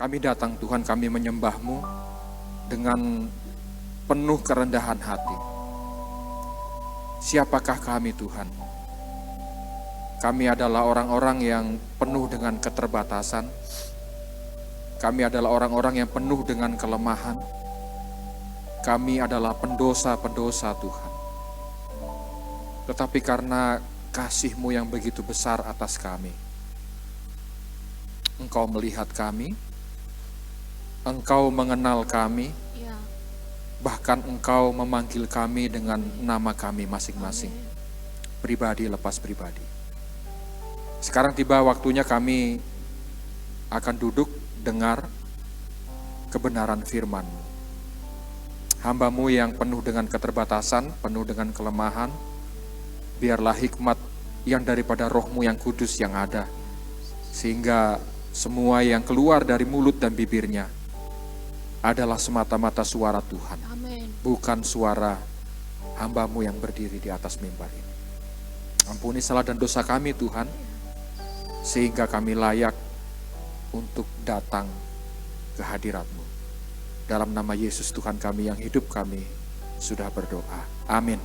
Kami datang Tuhan, kami menyembah-Mu dengan penuh kerendahan hati. Siapakah kami Tuhan? Kami adalah orang-orang yang penuh dengan keterbatasan. Kami adalah orang-orang yang penuh dengan kelemahan. Kami adalah pendosa-pendosa Tuhan. Tetapi karena kasih-Mu yang begitu besar atas kami, Engkau melihat kami, Engkau mengenal kami, bahkan Engkau memanggil kami dengan nama kami masing-masing, pribadi lepas pribadi. Sekarang tiba waktunya kami akan duduk dengar kebenaran firman-Mu. Hamba-Mu yang penuh dengan keterbatasan, penuh dengan kelemahan, biarlah hikmat yang daripada Roh-Mu yang kudus yang ada, sehingga semua yang keluar dari mulut dan bibirnya adalah semata-mata suara Tuhan. Amin. Bukan suara hamba-Mu yang berdiri di atas mimbar ini. Ampuni salah dan dosa kami Tuhan, sehingga kami layak untuk datang ke hadirat-Mu. Dalam nama Yesus Tuhan kami yang hidup, kami sudah berdoa. Amin.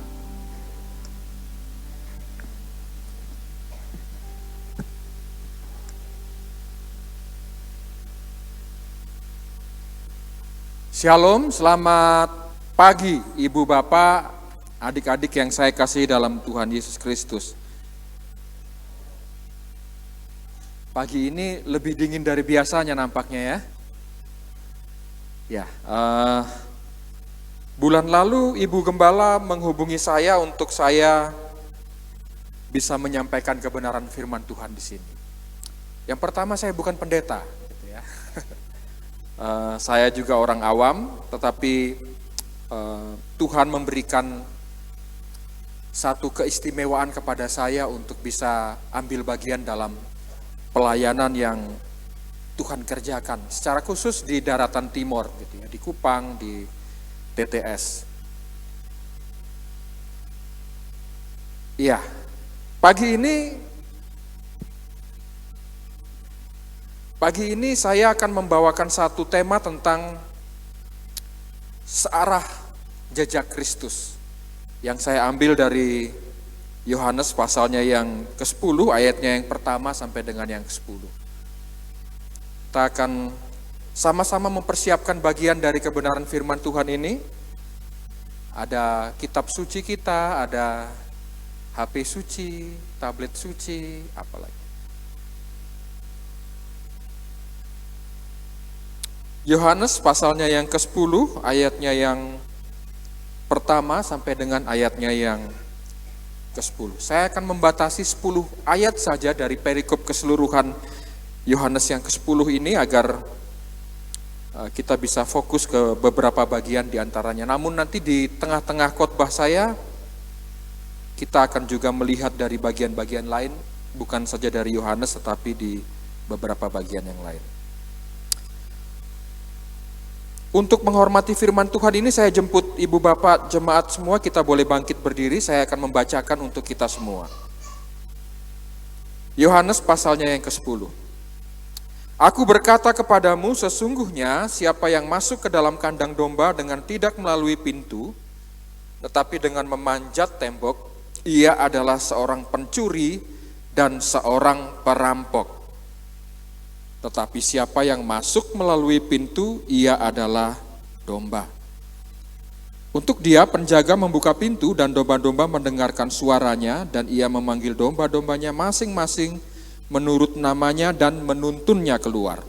Shalom, selamat pagi Ibu Bapak, adik-adik yang saya kasihi dalam Tuhan Yesus Kristus. Pagi ini lebih dingin dari biasanya nampaknya ya. Bulan lalu Ibu Gembala menghubungi saya untuk saya bisa menyampaikan kebenaran firman Tuhan di sini. Yang pertama, saya bukan pendeta, gitu ya. Saya juga orang awam, tetapi Tuhan memberikan satu keistimewaan kepada saya untuk bisa ambil bagian dalam pelayanan yang Tuhan kerjakan, secara khusus di daratan timur, gitu ya, di Kupang, di TTS. Iya, pagi ini saya akan membawakan satu tema tentang searah jejak Kristus yang saya ambil dari Yohanes pasalnya yang ke-10, ayatnya yang pertama sampai dengan yang ke-10. Kita akan sama-sama mempersiapkan bagian dari kebenaran firman Tuhan ini. Ada kitab suci kita, ada HP suci, tablet suci, apalagi. Yohanes pasalnya yang ke-10, ayatnya yang pertama sampai dengan ayatnya yang ke-10. Saya akan membatasi 10 ayat saja dari perikop keseluruhan Yohanes yang ke-10 ini agar kita bisa fokus ke beberapa bagian di antaranya. Namun nanti di tengah-tengah khotbah saya, kita akan juga melihat dari bagian-bagian lain, bukan saja dari Yohanes tetapi di beberapa bagian yang lain. Untuk menghormati firman Tuhan ini, saya jemput Ibu Bapak jemaat semua, kita boleh bangkit berdiri, saya akan membacakan untuk kita semua. Yohanes pasalnya yang ke-10. Aku berkata kepadamu, sesungguhnya siapa yang masuk ke dalam kandang domba dengan tidak melalui pintu, tetapi dengan memanjat tembok, ia adalah seorang pencuri dan seorang perampok. Tetapi siapa yang masuk melalui pintu, ia adalah domba. Untuk dia penjaga membuka pintu dan domba-domba mendengarkan suaranya, dan ia memanggil domba-dombanya masing-masing menurut namanya dan menuntunnya keluar.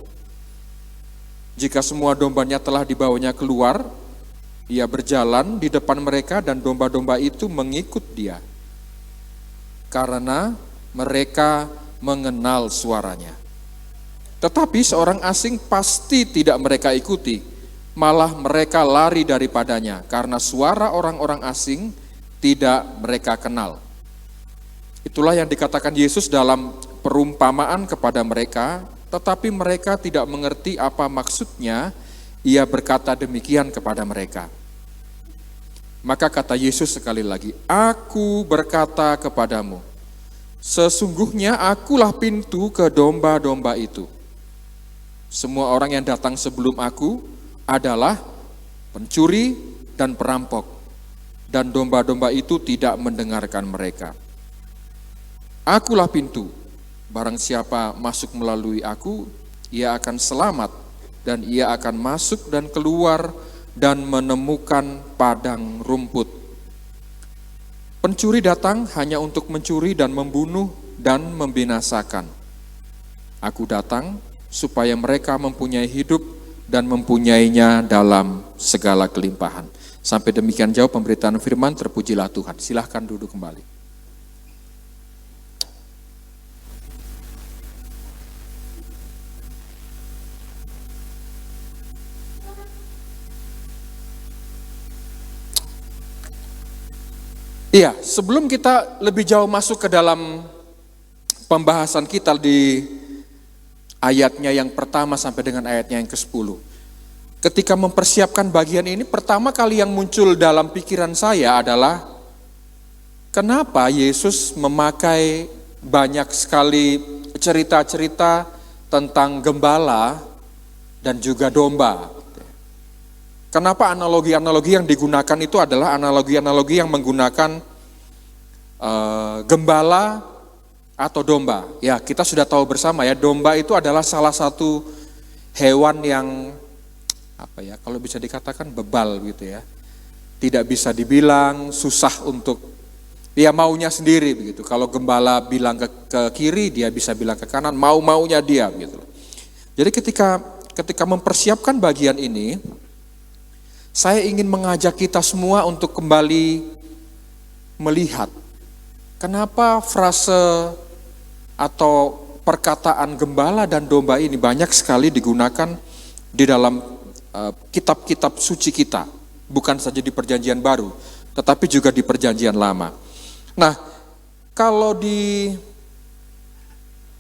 Jika semua dombanya telah dibawanya keluar, ia berjalan di depan mereka dan domba-domba itu mengikut dia, karena mereka mengenal suaranya. Tetapi seorang asing pasti tidak mereka ikuti, malah mereka lari daripadanya, karena suara orang-orang asing tidak mereka kenal. Itulah yang dikatakan Yesus dalam perumpamaan kepada mereka, tetapi mereka tidak mengerti apa maksudnya. Ia berkata demikian kepada mereka. Maka kata Yesus sekali lagi, aku berkata kepadamu, sesungguhnya akulah pintu ke domba-domba itu. Semua orang yang datang sebelum aku adalah pencuri dan perampok, dan domba-domba itu tidak mendengarkan mereka. Akulah pintu, barang siapa masuk melalui aku, ia akan selamat, dan ia akan masuk dan keluar dan menemukan padang rumput. Pencuri datang hanya untuk mencuri dan membunuh dan membinasakan. Aku datang supaya mereka mempunyai hidup dan mempunyainya dalam segala kelimpahan. Sampai demikian jauh pemberitaan firman, terpujilah Tuhan. Silahkan duduk kembali. Iya, sebelum kita lebih jauh masuk ke dalam pembahasan kita di ayatnya yang pertama sampai dengan ayatnya yang ke-10. Ketika mempersiapkan bagian ini, pertama kali yang muncul dalam pikiran saya adalah kenapa Yesus memakai banyak sekali cerita-cerita tentang gembala dan juga domba. Kenapa analogi-analogi yang digunakan itu adalah analogi-analogi yang menggunakan gembala atau domba. Ya, kita sudah tahu bersama ya, domba itu adalah salah satu hewan yang kalau bisa dikatakan bebal gitu ya. Tidak bisa dibilang, susah untuk dia maunya sendiri begitu. Kalau gembala bilang ke kiri, dia bisa bilang ke kanan, mau-maunya dia gitu. Jadi ketika mempersiapkan bagian ini, saya ingin mengajak kita semua untuk kembali melihat kenapa frase atau perkataan gembala dan domba ini banyak sekali digunakan di dalam kitab-kitab suci kita, bukan saja di Perjanjian Baru, tetapi juga di Perjanjian Lama. Nah, kalau di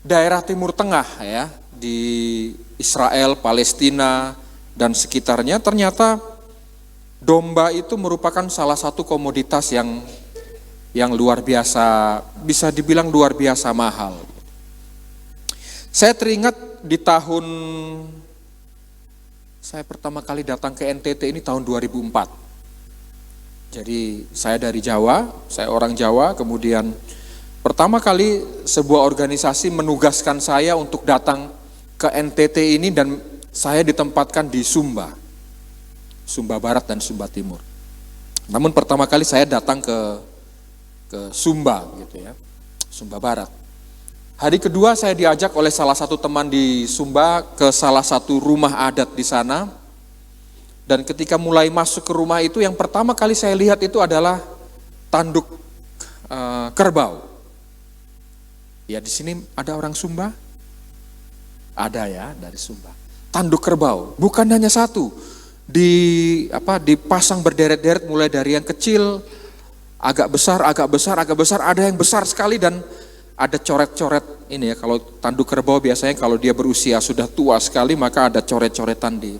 daerah Timur Tengah ya, di Israel, Palestina, dan sekitarnya, ternyata domba itu merupakan salah satu komoditas yang luar biasa, bisa dibilang luar biasa mahal. Saya teringat di tahun saya pertama kali datang ke NTT ini tahun 2004. Jadi saya dari Jawa, saya orang Jawa, kemudian pertama kali sebuah organisasi menugaskan saya untuk datang ke NTT ini dan saya ditempatkan di Sumba Barat dan Sumba Timur. Namun pertama kali saya datang ke Sumba gitu ya, Sumba Barat. Hari kedua saya diajak oleh salah satu teman di Sumba ke salah satu rumah adat di sana. Dan ketika mulai masuk ke rumah itu, yang pertama kali saya lihat itu adalah tanduk kerbau. Ya, di sini ada orang Sumba? Ada ya, dari Sumba. Tanduk kerbau, bukan hanya satu. Dipasang berderet-deret mulai dari yang kecil, agak besar, ada yang besar sekali dan ada coret-coret ini ya. Kalau tanduk kerbau biasanya kalau dia berusia sudah tua sekali maka ada coret-coretan di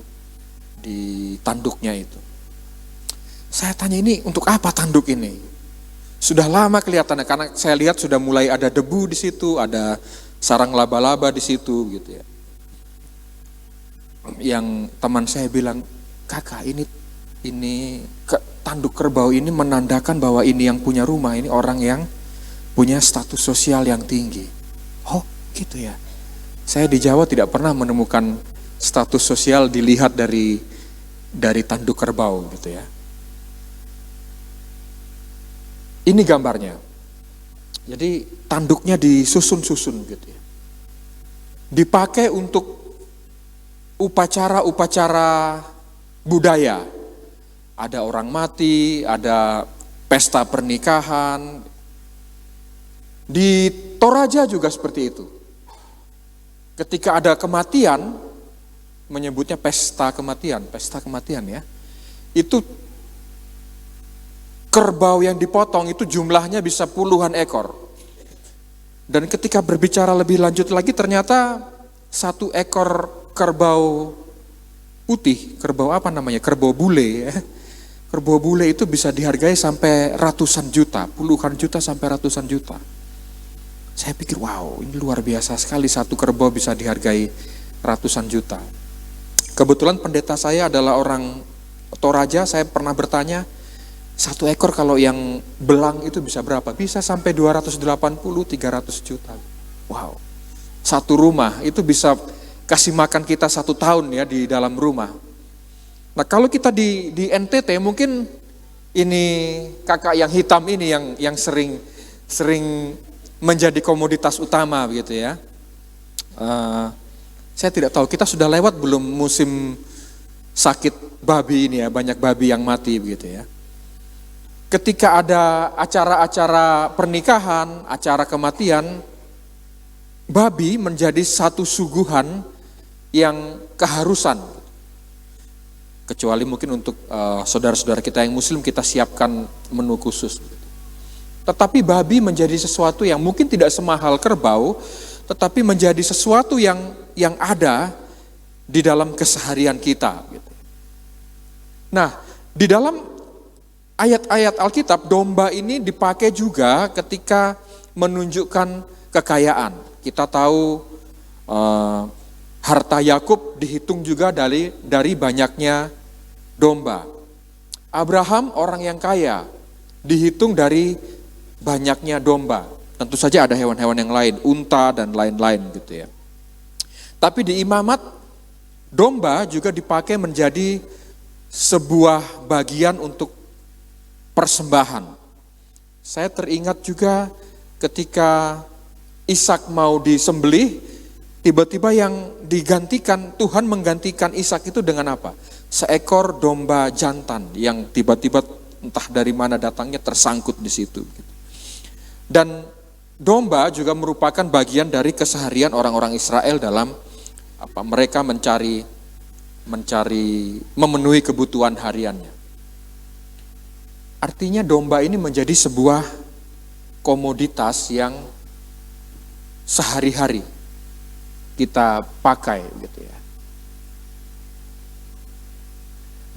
tanduknya itu. Saya tanya, ini untuk apa tanduk ini? Sudah lama kelihatannya karena saya lihat sudah mulai ada debu di situ, ada sarang laba-laba di situ gitu ya. Yang teman saya bilang, "Kakak, ini tanduk kerbau ini menandakan bahwa ini yang punya rumah, ini orang yang punya status sosial yang tinggi." Oh gitu ya. Saya di Jawa tidak pernah menemukan status sosial dilihat dari tanduk kerbau gitu ya. Ini gambarnya. Jadi tanduknya disusun-susun gitu ya. Dipakai untuk upacara-upacara budaya. Ada orang mati, ada pesta pernikahan. Di Toraja juga seperti itu. Ketika ada kematian, menyebutnya pesta kematian ya. Itu kerbau yang dipotong itu jumlahnya bisa puluhan ekor. Dan ketika berbicara lebih lanjut lagi, ternyata satu ekor kerbau putih, kerbau bule ya. Kerbau bule itu bisa dihargai sampai ratusan juta, puluhan juta sampai ratusan juta. Saya pikir, wow, ini luar biasa sekali, satu kerbau bisa dihargai ratusan juta. Kebetulan pendeta saya adalah orang Toraja, saya pernah bertanya, 1 ekor kalau yang belang itu bisa berapa? Bisa sampai 280-300 juta. Wow, 1 rumah itu bisa kasih makan kita 1 tahun ya di dalam rumah. Nah kalau kita di NTT mungkin ini kakak yang hitam ini yang sering menjadi komoditas utama begitu ya. Saya tidak tahu kita sudah lewat belum musim sakit babi ini ya, banyak babi yang mati begitu ya. Ketika ada acara-acara pernikahan, acara kematian, babi menjadi satu suguhan yang keharusan. Kecuali mungkin untuk saudara-saudara kita yang muslim kita siapkan menu khusus. Tetapi babi menjadi sesuatu yang mungkin tidak semahal kerbau, tetapi menjadi sesuatu yang ada di dalam keseharian kita. Nah, di dalam ayat-ayat Alkitab, domba ini dipakai juga ketika menunjukkan kekayaan. Kita tahu harta Yakub dihitung juga dari banyaknya domba. Abraham orang yang kaya, dihitung dari banyaknya domba. Tentu saja ada hewan-hewan yang lain, unta dan lain-lain gitu ya. Tapi di imamat, domba juga dipakai menjadi sebuah bagian untuk persembahan. Saya teringat juga ketika Ishak mau disembelih, tiba-tiba yang digantikan, Tuhan menggantikan Ishak itu dengan apa? Seekor domba jantan yang tiba-tiba entah dari mana datangnya tersangkut di situ. Dan domba juga merupakan bagian dari keseharian orang-orang Israel dalam mereka memenuhi kebutuhan hariannya. Artinya domba ini menjadi sebuah komoditas yang sehari-hari kita pakai gitu ya.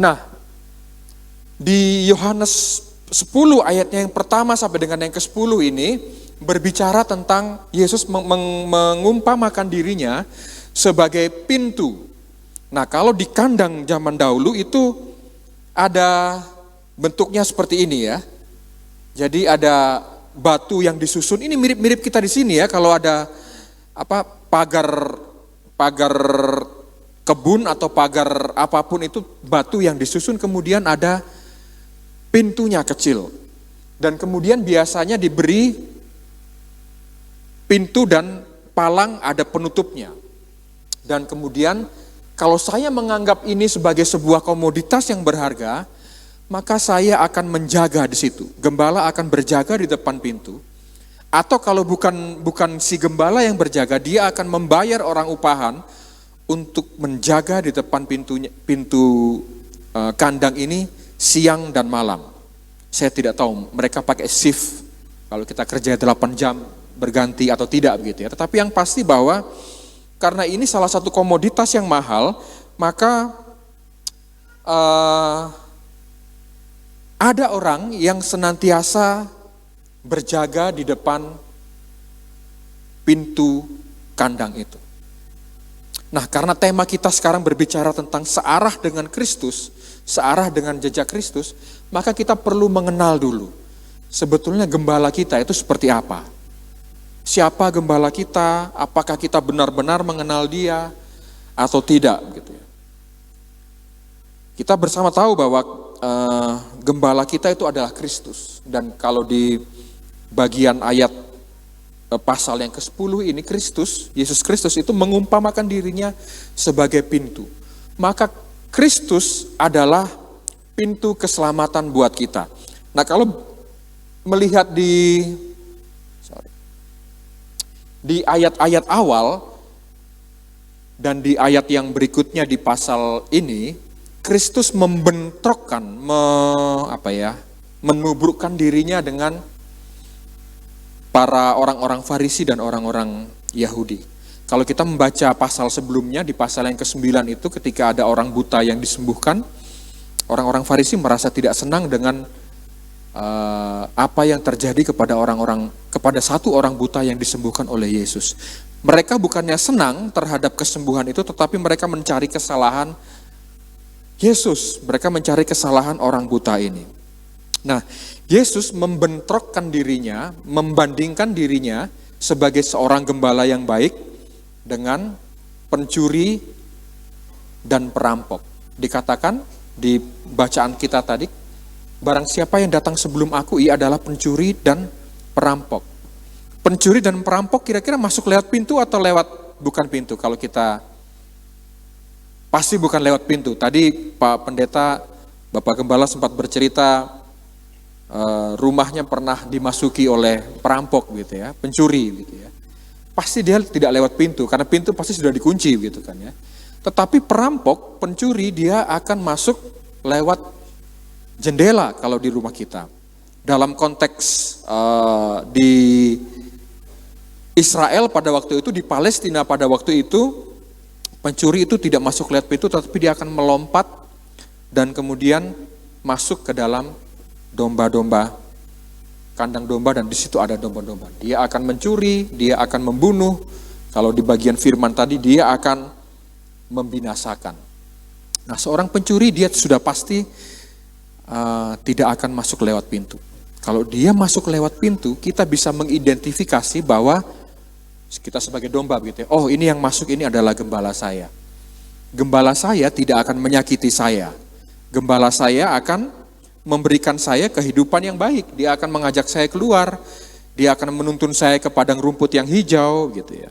Nah, di Yohanes 10 ayatnya yang pertama sampai dengan yang ke-10 ini berbicara tentang Yesus mengumpamakan dirinya sebagai pintu. Nah, kalau di kandang zaman dahulu itu ada bentuknya seperti ini ya. Jadi ada batu yang disusun. Ini mirip-mirip kita di sini ya, kalau ada pagar kebun atau pagar apapun itu batu yang disusun, kemudian ada pintunya kecil. Dan kemudian biasanya diberi pintu dan palang ada penutupnya. Dan kemudian kalau saya menganggap ini sebagai sebuah komoditas yang berharga, maka saya akan menjaga di situ. Gembala akan berjaga di depan pintu. Atau kalau bukan si gembala yang berjaga, dia akan membayar orang upahan untuk menjaga di depan pintu kandang ini siang dan malam. Saya tidak tahu mereka pakai shift, kalau kita kerja 8 jam berganti atau tidak begitu ya. Tetapi yang pasti bahwa karena ini salah satu komoditas yang mahal, maka ada orang yang senantiasa berjaga di depan pintu kandang itu. Nah, karena tema kita sekarang berbicara tentang searah dengan Kristus, searah dengan jejak Kristus, maka kita perlu mengenal dulu sebetulnya gembala kita itu seperti apa. Siapa gembala kita, apakah kita benar-benar mengenal dia atau tidak gitu ya. Kita bersama tahu bahwa gembala kita itu adalah Kristus. Dan kalau di bagian ayat pasal yang ke-10 ini, Yesus Kristus itu mengumpamakan dirinya sebagai pintu. Maka Kristus adalah pintu keselamatan buat kita. Nah, kalau melihat di ayat-ayat awal dan di ayat yang berikutnya di pasal ini, Kristus membentrokkan, menubrukkan dirinya dengan para orang-orang Farisi dan orang-orang Yahudi. Kalau kita membaca pasal sebelumnya, di pasal yang ke-9 itu ketika ada orang buta yang disembuhkan, orang-orang Farisi merasa tidak senang dengan apa yang terjadi kepada satu orang buta yang disembuhkan oleh Yesus. Mereka bukannya senang terhadap kesembuhan itu, tetapi mereka mencari kesalahan Yesus. Mereka mencari kesalahan orang buta ini. Nah, Yesus membentrokkan dirinya, membandingkan dirinya sebagai seorang gembala yang baik dengan pencuri dan perampok. Dikatakan di bacaan kita tadi, barang siapa yang datang sebelum aku, ia adalah pencuri dan perampok. Pencuri dan perampok kira-kira masuk lewat pintu atau lewat bukan pintu? Kalau kita pasti bukan lewat pintu. Tadi Pak Pendeta, Bapak Gembala sempat bercerita rumahnya pernah dimasuki oleh perampok gitu ya, pencuri gitu ya. Pasti dia tidak lewat pintu, karena pintu pasti sudah dikunci gitu kan ya. Tetapi perampok, pencuri, dia akan masuk lewat jendela kalau di rumah kita. Dalam konteks di Israel pada waktu itu, di Palestina pada waktu itu, pencuri itu tidak masuk lewat pintu, tetapi dia akan melompat dan kemudian masuk ke dalam domba-domba, kandang domba, dan di situ ada domba-domba. Dia akan mencuri, dia akan membunuh. Kalau di bagian firman tadi, dia akan membinasakan. Nah, seorang pencuri dia sudah pasti tidak akan masuk lewat pintu. Kalau dia masuk lewat pintu, kita bisa mengidentifikasi bahwa kita sebagai domba gitu ya. Oh, ini yang masuk ini adalah gembala saya. Gembala saya tidak akan menyakiti saya. Gembala saya akan memberikan saya kehidupan yang baik. Dia akan mengajak saya keluar. Dia akan menuntun saya ke padang rumput yang hijau gitu ya.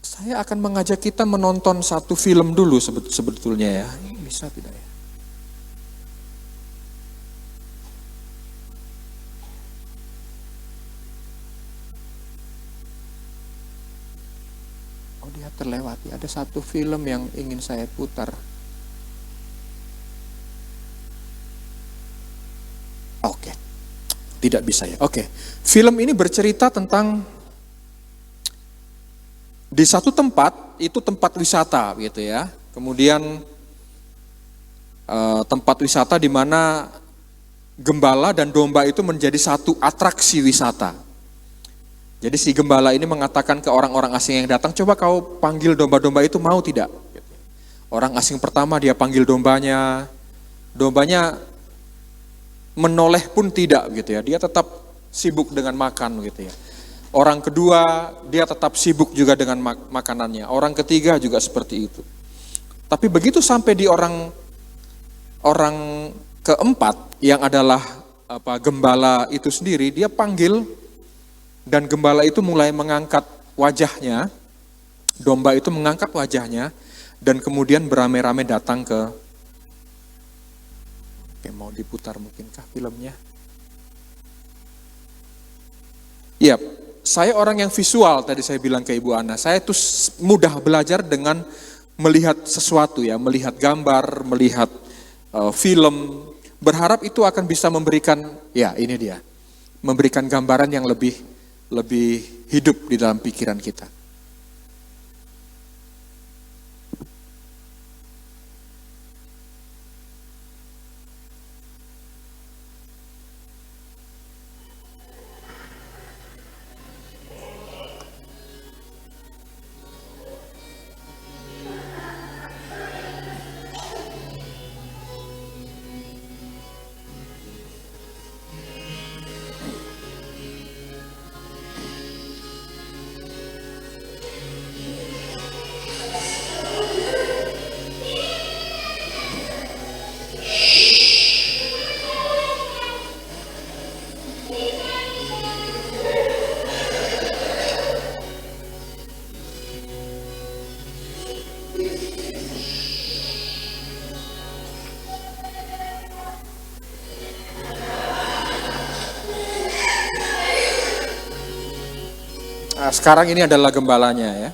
Saya akan mengajak kita menonton satu film dulu sebetulnya ya. Ini bisa tidak ya? Oh, dia terlewati. Ada satu film yang ingin saya putar. Oke. Tidak bisa ya. Oke. Film ini bercerita tentang di satu tempat, itu tempat wisata gitu ya. Kemudian tempat wisata di mana gembala dan domba itu menjadi satu atraksi wisata. Jadi si gembala ini mengatakan ke orang-orang asing yang datang, coba kau panggil domba-domba itu, mau tidak? Orang asing pertama dia panggil dombanya, dombanya menoleh pun tidak gitu ya. Dia tetap sibuk dengan makan gitu ya. Orang kedua, dia tetap sibuk juga dengan makanannya. Orang ketiga juga seperti itu. Tapi begitu sampai di orang keempat, yang adalah gembala itu sendiri, dia panggil, dan gembala itu mulai mengangkat wajahnya, domba itu mengangkat wajahnya, dan kemudian beramai-ramai datang ke... Oke, mau diputar mungkinkah filmnya? Iya. Saya orang yang visual, tadi saya bilang ke Ibu Ana, saya tuh mudah belajar dengan melihat sesuatu ya, melihat gambar, melihat film, berharap itu akan bisa memberikan, ya ini dia, memberikan gambaran yang lebih hidup di dalam pikiran kita. Nah, sekarang ini adalah gembalanya ya.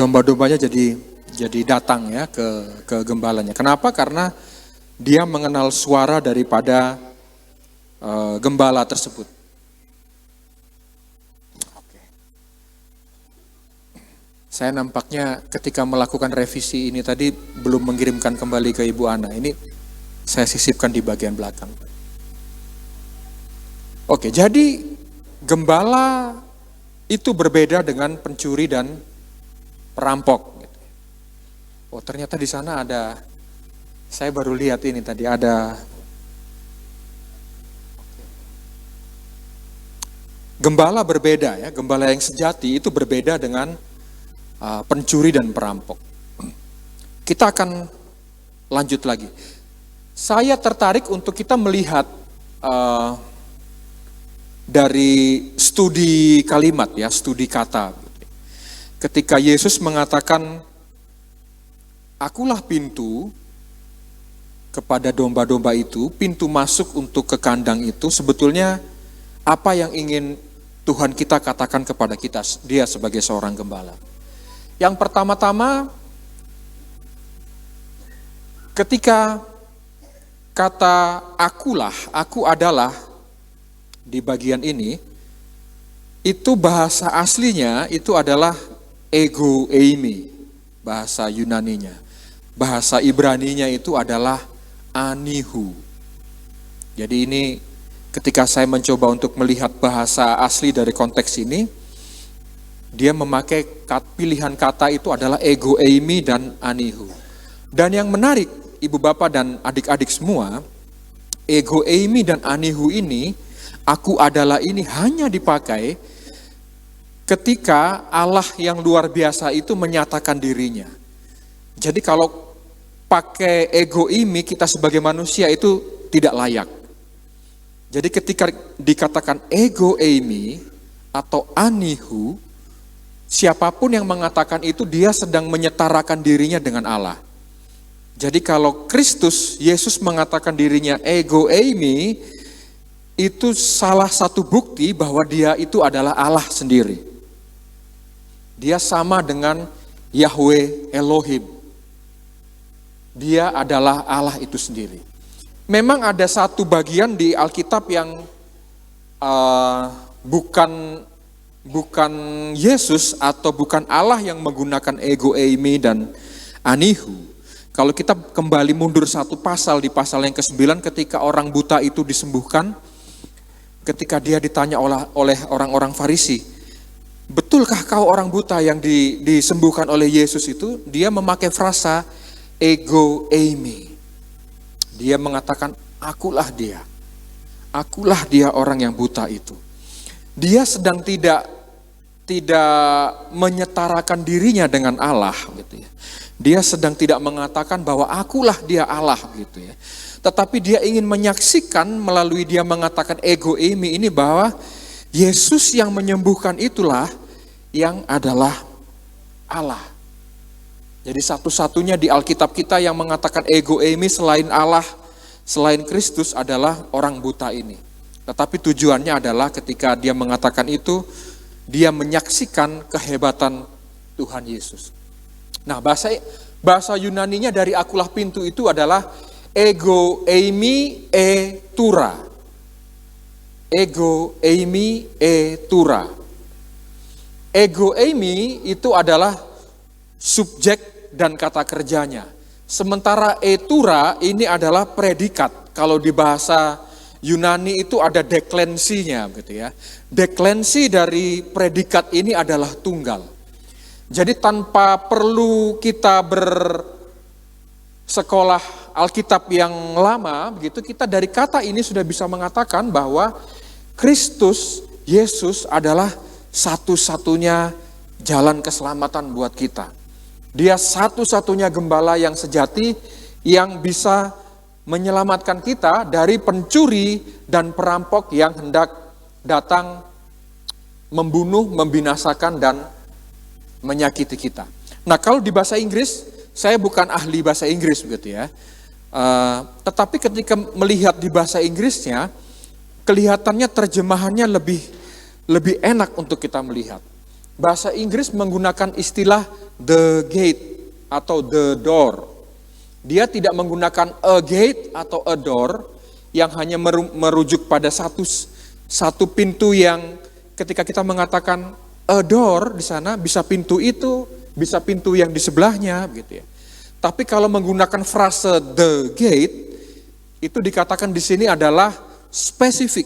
domba-dombanya jadi datang ya ke gembalanya. Kenapa? Karena dia mengenal suara daripada gembala tersebut. Oke. Saya nampaknya ketika melakukan revisi ini tadi belum mengirimkan kembali ke Ibu Ana. Ini saya sisipkan di bagian belakang. Oke, jadi gembala itu berbeda dengan pencuri dan perampok. Oh, ternyata di sana ada, saya baru lihat ini tadi ada gembala berbeda ya, gembala yang sejati itu berbeda dengan pencuri dan perampok. Kita akan lanjut lagi. Saya tertarik untuk kita melihat dari studi kalimat ya, studi kata. Ketika Yesus mengatakan, "Akulah pintu kepada domba-domba itu," pintu masuk untuk ke kandang itu, sebetulnya apa yang ingin Tuhan kita katakan kepada kita, dia sebagai seorang gembala. Yang pertama-tama, ketika kata akulah, aku adalah, di bagian ini, itu bahasa aslinya itu adalah ego eimi, bahasa Yunaninya. Bahasa Ibraninya itu adalah anihu. Jadi ini ketika saya mencoba untuk melihat bahasa asli dari konteks ini, dia memakai pilihan kata itu adalah ego eimi dan anihu. Dan yang menarik, ibu bapak dan adik-adik semua, ego eimi dan anihu ini, aku adalah ini hanya dipakai ketika Allah yang luar biasa itu menyatakan dirinya. Jadi kalau pakai ego eimi, kita sebagai manusia itu tidak layak. Jadi ketika dikatakan ego eimi atau anihu, siapapun yang mengatakan itu dia sedang menyetarakan dirinya dengan Allah. Jadi kalau Kristus, Yesus mengatakan dirinya ego eimi, itu salah satu bukti bahwa dia itu adalah Allah sendiri. Dia sama dengan Yahweh Elohim. Dia adalah Allah itu sendiri. Memang ada satu bagian di Alkitab yang bukan Yesus atau bukan Allah yang menggunakan ego eimi dan anihu. Kalau kita kembali mundur satu pasal, di pasal yang ke-9 ketika orang buta itu disembuhkan, ketika dia ditanya oleh orang-orang Farisi, betulkah kau orang buta yang disembuhkan oleh Yesus itu? Dia memakai frasa ego eimi. Dia mengatakan, akulah dia. Akulah dia orang yang buta itu. Dia sedang tidak menyetarakan dirinya dengan Allah gitu ya. Dia sedang tidak mengatakan bahwa akulah dia Allah gitu ya. Tetapi dia ingin menyaksikan melalui dia mengatakan ego eimi ini bahwa Yesus yang menyembuhkan itulah yang adalah Allah. Jadi satu-satunya di Alkitab kita yang mengatakan ego eimi selain Allah, selain Kristus adalah orang buta ini. Tetapi tujuannya adalah ketika dia mengatakan itu, dia menyaksikan kehebatan Tuhan Yesus. Nah, bahasa Yunaninya dari akulah pintu itu adalah ego eimi e tura. Ego eimi e tura. Ego eimi itu adalah subjek dan kata kerjanya. Sementara e tura ini adalah predikat. Kalau di bahasa Yunani itu ada deklensinya gitu ya. Deklensi dari predikat ini adalah tunggal. Jadi tanpa perlu kita bersekolah Alkitab yang lama, begitu kita dari kata ini sudah bisa mengatakan bahwa Kristus, Yesus adalah satu-satunya jalan keselamatan buat kita. Dia satu-satunya gembala yang sejati yang bisa menyelamatkan kita dari pencuri dan perampok yang hendak datang membunuh, membinasakan, dan menyakiti kita. Nah, kalau di bahasa Inggris, saya bukan ahli bahasa Inggris begitu ya. Tetapi ketika melihat di bahasa Inggrisnya, kelihatannya terjemahannya lebih enak untuk kita melihat. Bahasa Inggris menggunakan istilah the gate atau the door. Dia tidak menggunakan a gate atau a door yang hanya merujuk pada satu pintu yang ketika kita mengatakan a door di sana bisa pintu itu, bisa pintu yang di sebelahnya gitu ya. Tapi kalau menggunakan frase the gate itu dikatakan di sini adalah spesifik,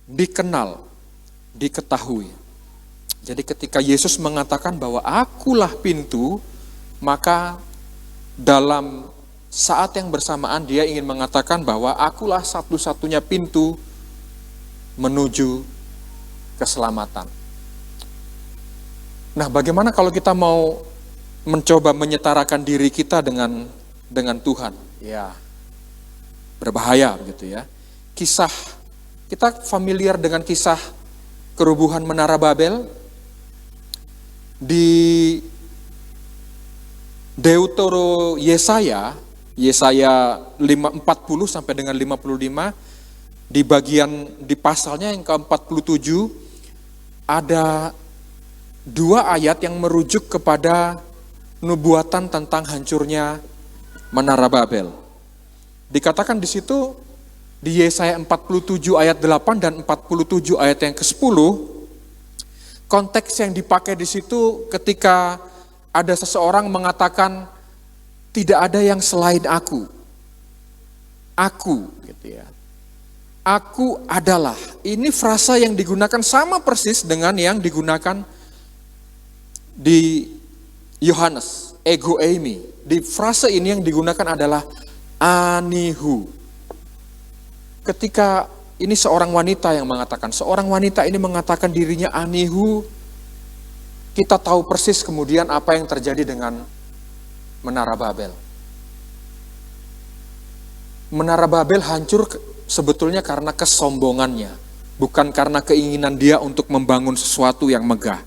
dikenal, diketahui. Jadi ketika Yesus mengatakan bahwa akulah pintu, maka dalam saat yang bersamaan dia ingin mengatakan bahwa akulah satu-satunya pintu menuju keselamatan. Nah, bagaimana kalau kita mau mencoba menyetarakan diri kita dengan Tuhan? Ya, berbahaya gitu ya. Kita familiar dengan kisah kerubuhan Menara Babel. Di Deutero Yesaya 40 sampai dengan 55, di pasalnya yang ke-47 ada 2 ayat yang merujuk kepada nubuatan tentang hancurnya Menara Babel. Dikatakan di situ di Yesaya 47 ayat 8 dan 47 ayat yang ke-10, konteks yang dipakai di situ ketika ada seseorang mengatakan tidak ada yang selain aku. Aku gitu ya. Aku adalah. Ini frasa yang digunakan sama persis dengan yang digunakan di Yohanes, ego eimi. Di frasa ini yang digunakan adalah anihu. Ketika ini seorang wanita yang mengatakan, seorang wanita ini mengatakan dirinya anihu, kita tahu persis kemudian apa yang terjadi dengan Menara Babel. Menara Babel hancur sebetulnya karena kesombongannya, bukan karena keinginan dia untuk membangun sesuatu yang megah,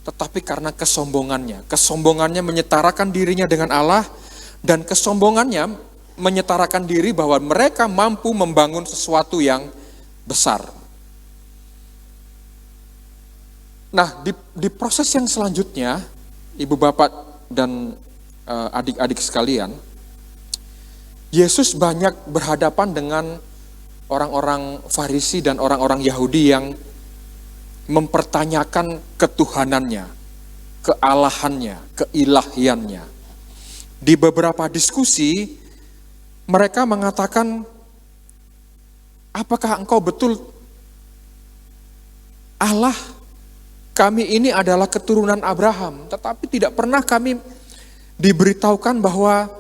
tetapi karena kesombongannya. Kesombongannya menyetarakan dirinya dengan Allah, dan kesombongannya menyetarakan diri bahwa mereka mampu membangun sesuatu yang besar. Nah, di proses yang selanjutnya, ibu bapak dan adik-adik sekalian, Yesus banyak berhadapan dengan orang-orang Farisi dan orang-orang Yahudi yang mempertanyakan ketuhanannya, kealahannya, keilahiannya. Di beberapa diskusi, mereka mengatakan, apakah engkau betul Allah? Kami ini adalah keturunan Abraham, tetapi tidak pernah kami diberitahukan bahwa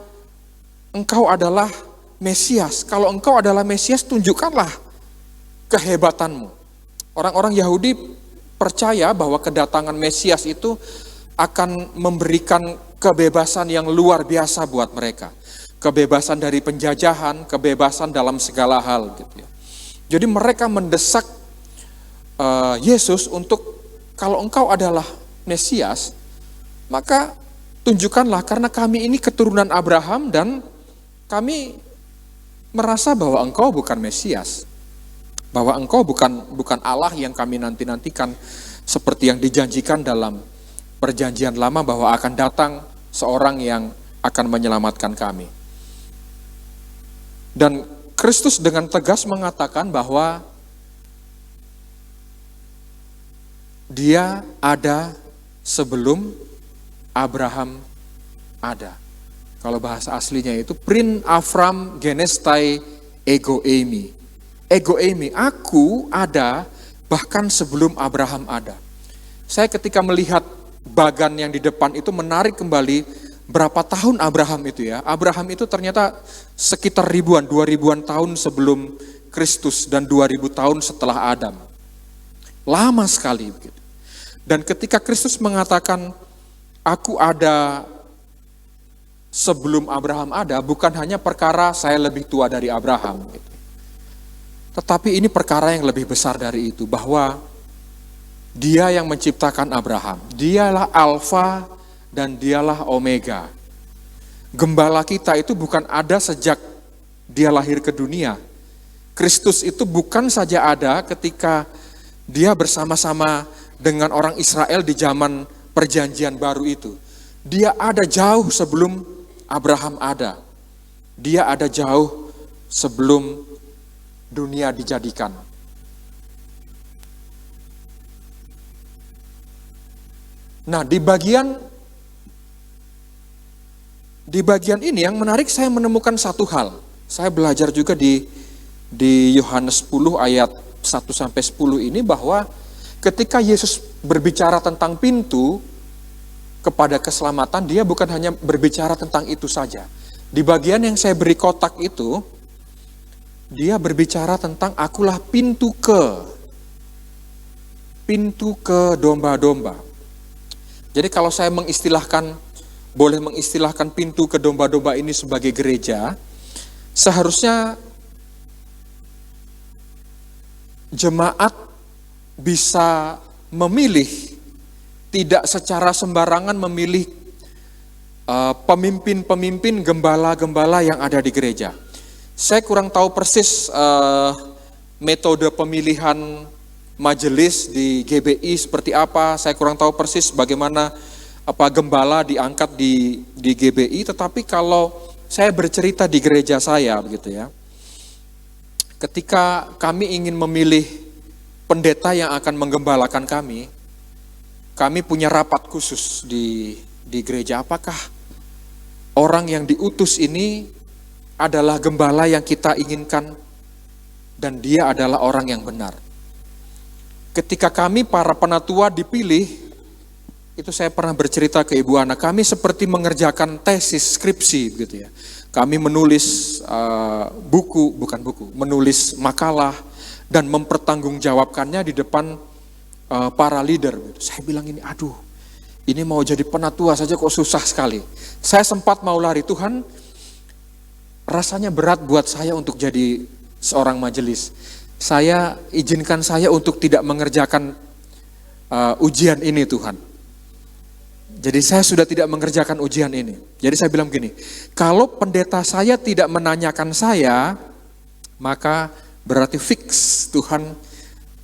engkau adalah Mesias. Kalau engkau adalah Mesias, tunjukkanlah kehebatanmu. Orang-orang Yahudi percaya bahwa kedatangan Mesias itu akan memberikan kebebasan yang luar biasa buat mereka. Kebebasan dari penjajahan, kebebasan dalam segala hal gitu ya. Jadi mereka mendesak Yesus untuk, kalau engkau adalah Mesias, maka tunjukkanlah, karena kami ini keturunan Abraham dan kami merasa bahwa engkau bukan Mesias, bahwa engkau bukan Allah yang kami nanti-nantikan seperti yang dijanjikan dalam perjanjian lama bahwa akan datang seorang yang akan menyelamatkan kami. Dan Kristus dengan tegas mengatakan bahwa Dia ada sebelum Abraham ada. Kalau bahasa aslinya itu prin Avram genestai ego eimi. Ego eimi, aku ada bahkan sebelum Abraham ada. Saya ketika melihat bagan yang di depan itu menarik kembali berapa tahun Abraham itu ya. Abraham itu ternyata sekitar 2000-an tahun sebelum Kristus dan 2000 tahun setelah Adam. Lama sekali begitu. Dan ketika Kristus mengatakan, aku ada sebelum Abraham ada, bukan hanya perkara saya lebih tua dari Abraham. Gitu. Tetapi ini perkara yang lebih besar dari itu, bahwa Dia yang menciptakan Abraham. Dialah Alfa dan Dialah Omega. Gembala kita itu bukan ada sejak Dia lahir ke dunia. Kristus itu bukan saja ada ketika Dia bersama-sama dengan orang Israel di zaman perjanjian baru itu. Dia ada jauh sebelum Abraham ada. Dia ada jauh sebelum dunia dijadikan. Nah, di bagian ini yang menarik, saya menemukan satu hal. Saya belajar juga di Yohanes 10 ayat 1 sampai 10 ini, bahwa ketika Yesus berbicara tentang pintu kepada keselamatan, dia bukan hanya berbicara tentang itu saja. Di bagian yang saya beri kotak itu, dia berbicara tentang akulah pintu ke domba-domba. Jadi kalau saya boleh mengistilahkan pintu ke domba-domba ini sebagai gereja, seharusnya jemaat bisa memilih, tidak secara sembarangan memilih pemimpin-pemimpin, gembala-gembala yang ada di gereja. Saya kurang tahu persis metode pemilihan majelis di GBI seperti apa. Saya kurang tahu persis bagaimana gembala diangkat di GBI. Tetapi kalau saya bercerita di gereja saya, begitu ya, ketika kami ingin memilih pendeta yang akan menggembalakan kami punya rapat khusus di gereja. Apakah orang yang diutus ini adalah gembala yang kita inginkan dan dia adalah orang yang benar? Ketika kami para penatua dipilih, itu saya pernah bercerita ke Ibu Ana, kami seperti mengerjakan tesis skripsi begitu ya. Kami menulis menulis makalah dan mempertanggungjawabkannya di depan para leader. Saya bilang ini mau jadi penatua saja kok susah sekali. Saya sempat mau lari, Tuhan, rasanya berat buat saya untuk jadi seorang majelis. Izinkan saya untuk tidak mengerjakan ujian ini, Tuhan. Jadi saya sudah tidak mengerjakan ujian ini. Jadi saya bilang begini, kalau pendeta saya tidak menanyakan saya, maka berarti fix Tuhan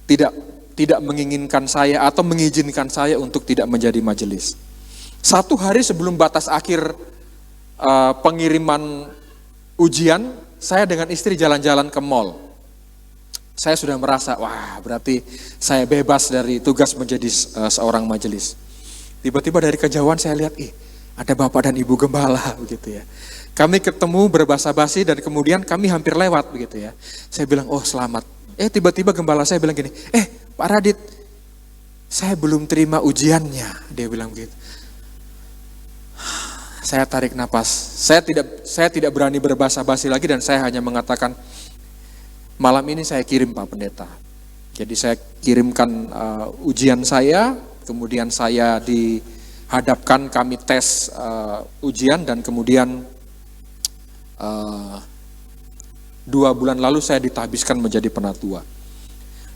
tidak menginginkan saya atau mengizinkan saya untuk tidak menjadi majelis. 1 hari sebelum batas akhir pengiriman ujian, saya dengan istri jalan-jalan ke mall. Saya sudah merasa, wah berarti saya bebas dari tugas menjadi seorang majelis. Tiba-tiba dari kejauhan saya lihat, ada bapak dan ibu gembala begitu ya. Kami ketemu berbasa-basi dan kemudian kami hampir lewat begitu ya. Saya bilang, oh selamat. Tiba-tiba gembala saya bilang gini, Pak Radit, saya belum terima ujiannya. Dia bilang begitu. Saya tarik napas. Saya tidak berani berbasa-basi lagi dan saya hanya mengatakan, malam ini saya kirim Pak Pendeta. Jadi saya kirimkan ujian saya, kemudian saya dihadapkan, kami tes ujian dan kemudian 2 bulan lalu saya ditahbiskan menjadi penatua.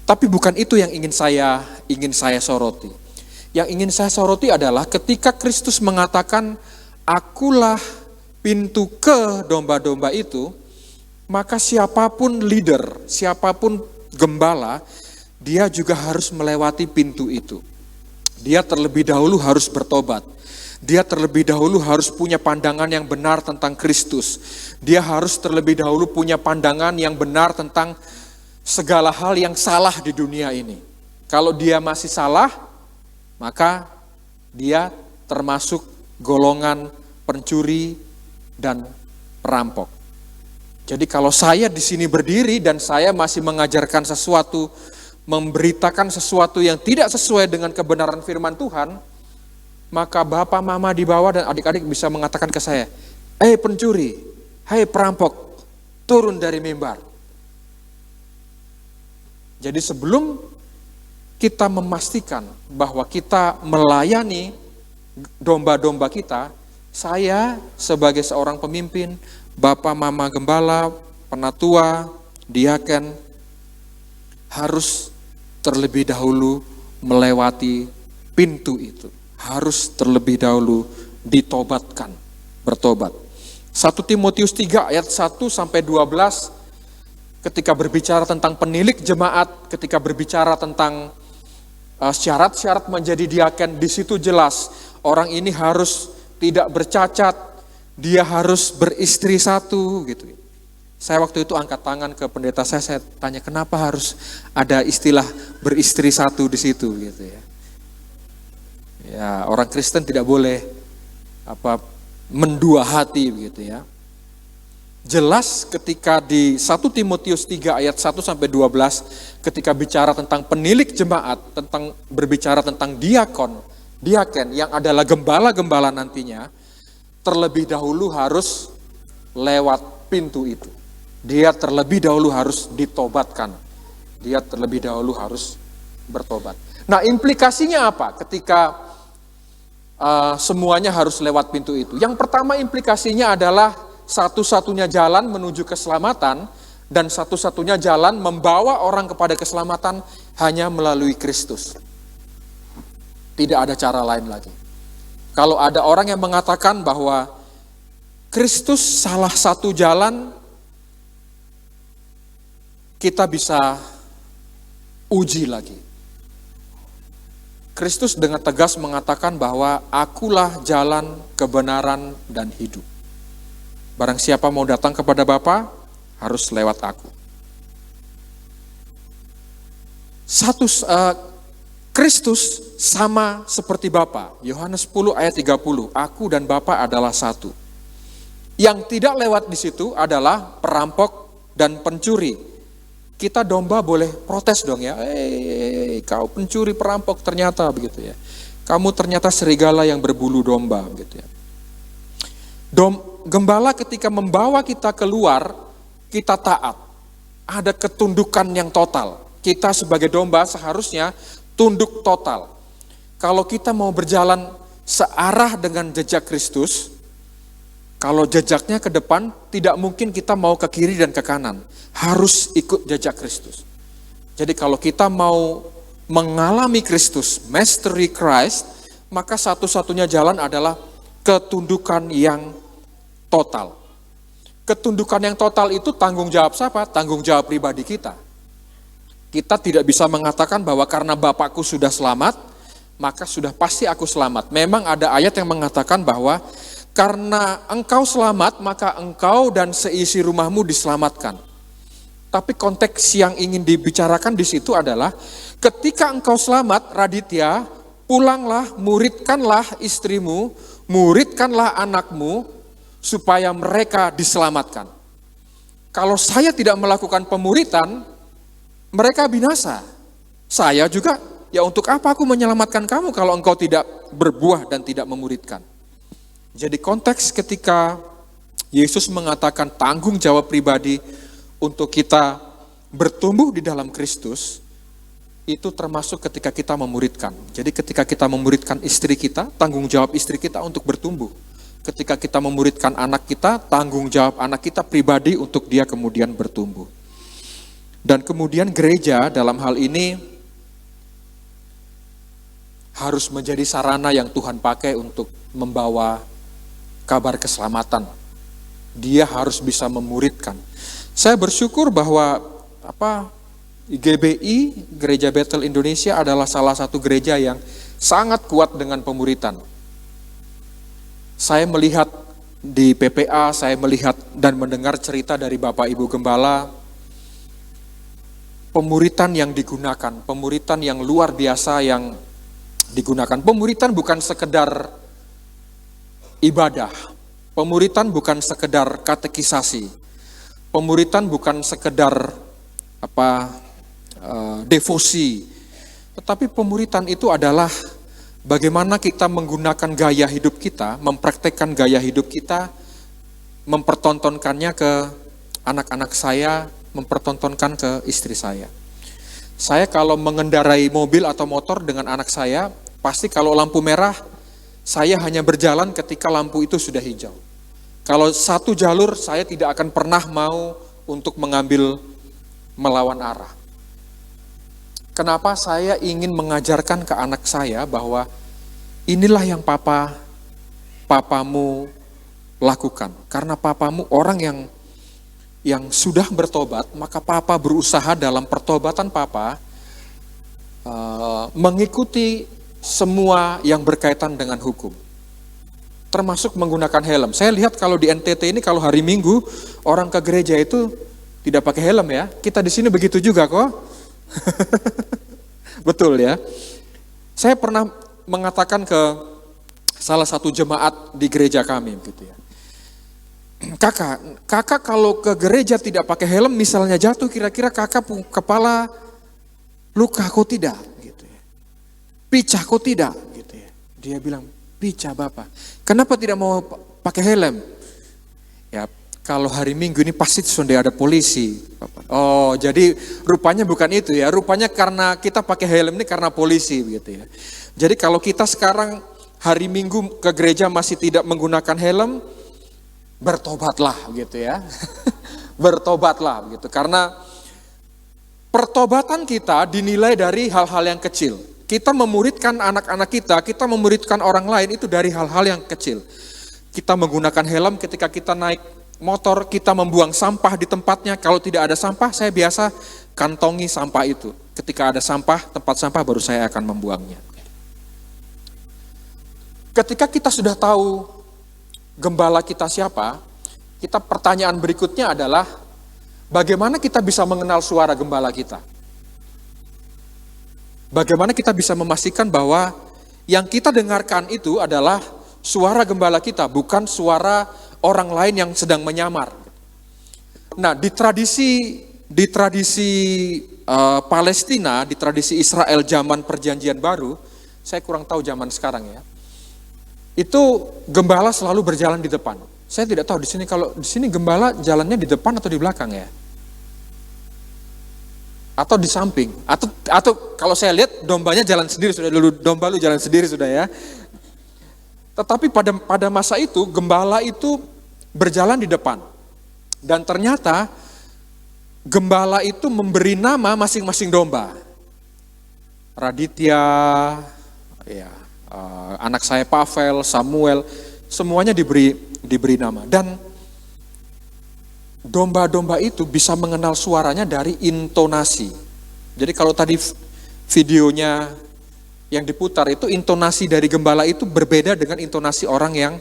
Tapi bukan itu yang ingin saya soroti. Yang ingin saya soroti adalah ketika Kristus mengatakan, akulah pintu ke domba-domba itu, maka siapapun leader, siapapun gembala, dia juga harus melewati pintu itu. Dia terlebih dahulu harus bertobat. Dia terlebih dahulu harus punya pandangan yang benar tentang Kristus. Dia harus terlebih dahulu punya pandangan yang benar tentang segala hal yang salah di dunia ini. Kalau dia masih salah, maka dia termasuk golongan pencuri dan perampok. Jadi kalau saya di sini berdiri dan saya masih mengajarkan sesuatu, memberitakan sesuatu yang tidak sesuai dengan kebenaran firman Tuhan, maka bapak, mama di bawah dan adik-adik bisa mengatakan ke saya, "Hei pencuri, hei perampok, turun dari mimbar." Jadi sebelum kita memastikan bahwa kita melayani domba-domba kita, saya sebagai seorang pemimpin, bapak, mama, gembala, penatua, diaken, harus terlebih dahulu melewati pintu itu. Harus terlebih dahulu ditobatkan, bertobat. 1 Timotius 3 ayat 1 sampai 12 ketika berbicara tentang penilik jemaat, ketika berbicara tentang syarat-syarat menjadi diaken, di situ jelas orang ini harus tidak bercacat, dia harus beristri satu gitu. Saya waktu itu angkat tangan ke pendeta saya tanya kenapa harus ada istilah beristri satu di situ gitu ya. Ya, orang Kristen tidak boleh mendua hati begitu ya. Jelas ketika di 1 Timotius 3 ayat 1 sampai 12 ketika bicara tentang penilik jemaat, berbicara tentang diaken yang adalah gembala-gembala nantinya, terlebih dahulu harus lewat pintu itu. Dia terlebih dahulu harus ditobatkan. Dia terlebih dahulu harus bertobat. Nah, implikasinya apa ketika semuanya harus lewat pintu itu? Yang pertama implikasinya adalah satu-satunya jalan menuju keselamatan dan satu-satunya jalan membawa orang kepada keselamatan hanya melalui Kristus. Tidak ada cara lain lagi. Kalau ada orang yang mengatakan bahwa Kristus salah satu jalan, kita bisa uji lagi. Kristus dengan tegas mengatakan bahwa akulah jalan, kebenaran, dan hidup. Barang siapa mau datang kepada Bapa, harus lewat aku. Kristus sama seperti Bapa. Yohanes 10 ayat 30, aku dan Bapa adalah satu. Yang tidak lewat di situ adalah perampok dan pencuri. Kita domba boleh protes dong ya, kau pencuri perampok ternyata begitu ya. Kamu ternyata serigala yang berbulu domba gitu ya. Gembala ketika membawa kita keluar, kita taat. Ada ketundukan yang total. Kita sebagai domba seharusnya tunduk total. Kalau kita mau berjalan searah dengan jejak Kristus, kalau jejaknya ke depan, tidak mungkin kita mau ke kiri dan ke kanan. Harus ikut jejak Kristus. Jadi kalau kita mau mengalami Kristus, mastery Christ, maka satu-satunya jalan adalah ketundukan yang total. Ketundukan yang total itu tanggung jawab siapa? Tanggung jawab pribadi kita. Kita tidak bisa mengatakan bahwa karena Bapakku sudah selamat, maka sudah pasti aku selamat. Memang ada ayat yang mengatakan bahwa karena engkau selamat, maka engkau dan seisi rumahmu diselamatkan. Tapi konteks yang ingin dibicarakan di situ adalah ketika engkau selamat, Raditya, pulanglah, muridkanlah istrimu, muridkanlah anakmu, supaya mereka diselamatkan. Kalau saya tidak melakukan pemuritan, mereka binasa. Saya juga, ya untuk apa aku menyelamatkan kamu kalau engkau tidak berbuah dan tidak memuridkan. Jadi konteks ketika Yesus mengatakan tanggung jawab pribadi untuk kita bertumbuh di dalam Kristus, itu termasuk ketika kita memuridkan. Jadi ketika kita memuridkan istri kita, tanggung jawab istri kita untuk bertumbuh. Ketika kita memuridkan anak kita, tanggung jawab anak kita pribadi untuk dia kemudian bertumbuh. Dan kemudian gereja dalam hal ini harus menjadi sarana yang Tuhan pakai untuk membawa kabar keselamatan. Dia harus bisa memuridkan. Saya bersyukur bahwa GBI, Gereja Bethel Indonesia adalah salah satu gereja yang sangat kuat dengan pemuritan. Saya melihat di PPA, saya melihat dan mendengar cerita dari Bapak Ibu Gembala, pemuritan yang digunakan, pemuritan yang luar biasa yang digunakan. Pemuritan bukan sekedar ibadah, pemuritan bukan sekedar katekisasi, pemuritan bukan sekedar devosi, tetapi pemuritan itu adalah bagaimana kita menggunakan gaya hidup kita, mempraktekkan gaya hidup kita, mempertontonkannya ke anak-anak saya, mempertontonkan ke istri saya. Saya kalau mengendarai mobil atau motor dengan anak saya, pasti kalau lampu merah, saya hanya berjalan ketika lampu itu sudah hijau. Kalau satu jalur, saya tidak akan pernah mau untuk melawan arah. Kenapa saya ingin mengajarkan ke anak saya bahwa inilah yang papamu lakukan. Karena papamu orang yang sudah bertobat, maka papa berusaha dalam pertobatan papa mengikuti semua yang berkaitan dengan hukum, termasuk menggunakan helm. Saya lihat kalau di NTT ini kalau hari Minggu orang ke gereja itu tidak pakai helm ya. Kita di sini begitu juga kok. Betul ya. Saya pernah mengatakan ke salah satu jemaat di gereja kami gitu ya. Kakak kalau ke gereja tidak pakai helm misalnya jatuh, kira-kira kakak kepala luka kok tidak gitu ya. Picah kok tidak gitu ya. Dia bilang, "Picah Bapak. Kenapa tidak mau pakai helm?" Ya, kalau hari Minggu ini pasti sudah ada polisi. Bapak. Oh, jadi rupanya bukan itu ya. Rupanya karena kita pakai helm ini karena polisi begitu ya. Jadi kalau kita sekarang hari Minggu ke gereja masih tidak menggunakan helm, bertobatlah gitu ya. Bertobatlah gitu. Karena pertobatan kita dinilai dari hal-hal yang kecil. Kita memuridkan anak-anak kita memuridkan orang lain itu dari hal-hal yang kecil. Kita menggunakan helm ketika kita naik motor, kita membuang sampah di tempatnya. Kalau tidak ada sampah, saya biasa kantongi sampah itu. Ketika ada sampah, tempat sampah baru saya akan membuangnya. Ketika kita sudah tahu gembala kita siapa, pertanyaan berikutnya adalah bagaimana kita bisa mengenal suara gembala kita? Bagaimana kita bisa memastikan bahwa yang kita dengarkan itu adalah suara gembala kita, bukan suara orang lain yang sedang menyamar. Nah, di tradisi Palestina, di tradisi Israel zaman Perjanjian Baru, saya kurang tahu zaman sekarang ya. Itu gembala selalu berjalan di depan. Saya tidak tahu di sini, kalau di sini gembala jalannya di depan atau di belakang ya? Atau di samping? Atau kalau saya lihat dombanya jalan sendiri sudah dulu, domba lu jalan sendiri sudah ya. Tetapi pada masa itu gembala itu berjalan di depan. Dan ternyata gembala itu memberi nama masing-masing domba. Raditya, ya, anak saya Pavel, Samuel, semuanya diberi nama. Dan domba-domba itu bisa mengenal suaranya dari intonasi. Jadi kalau tadi videonya yang diputar itu intonasi dari gembala itu berbeda dengan intonasi orang yang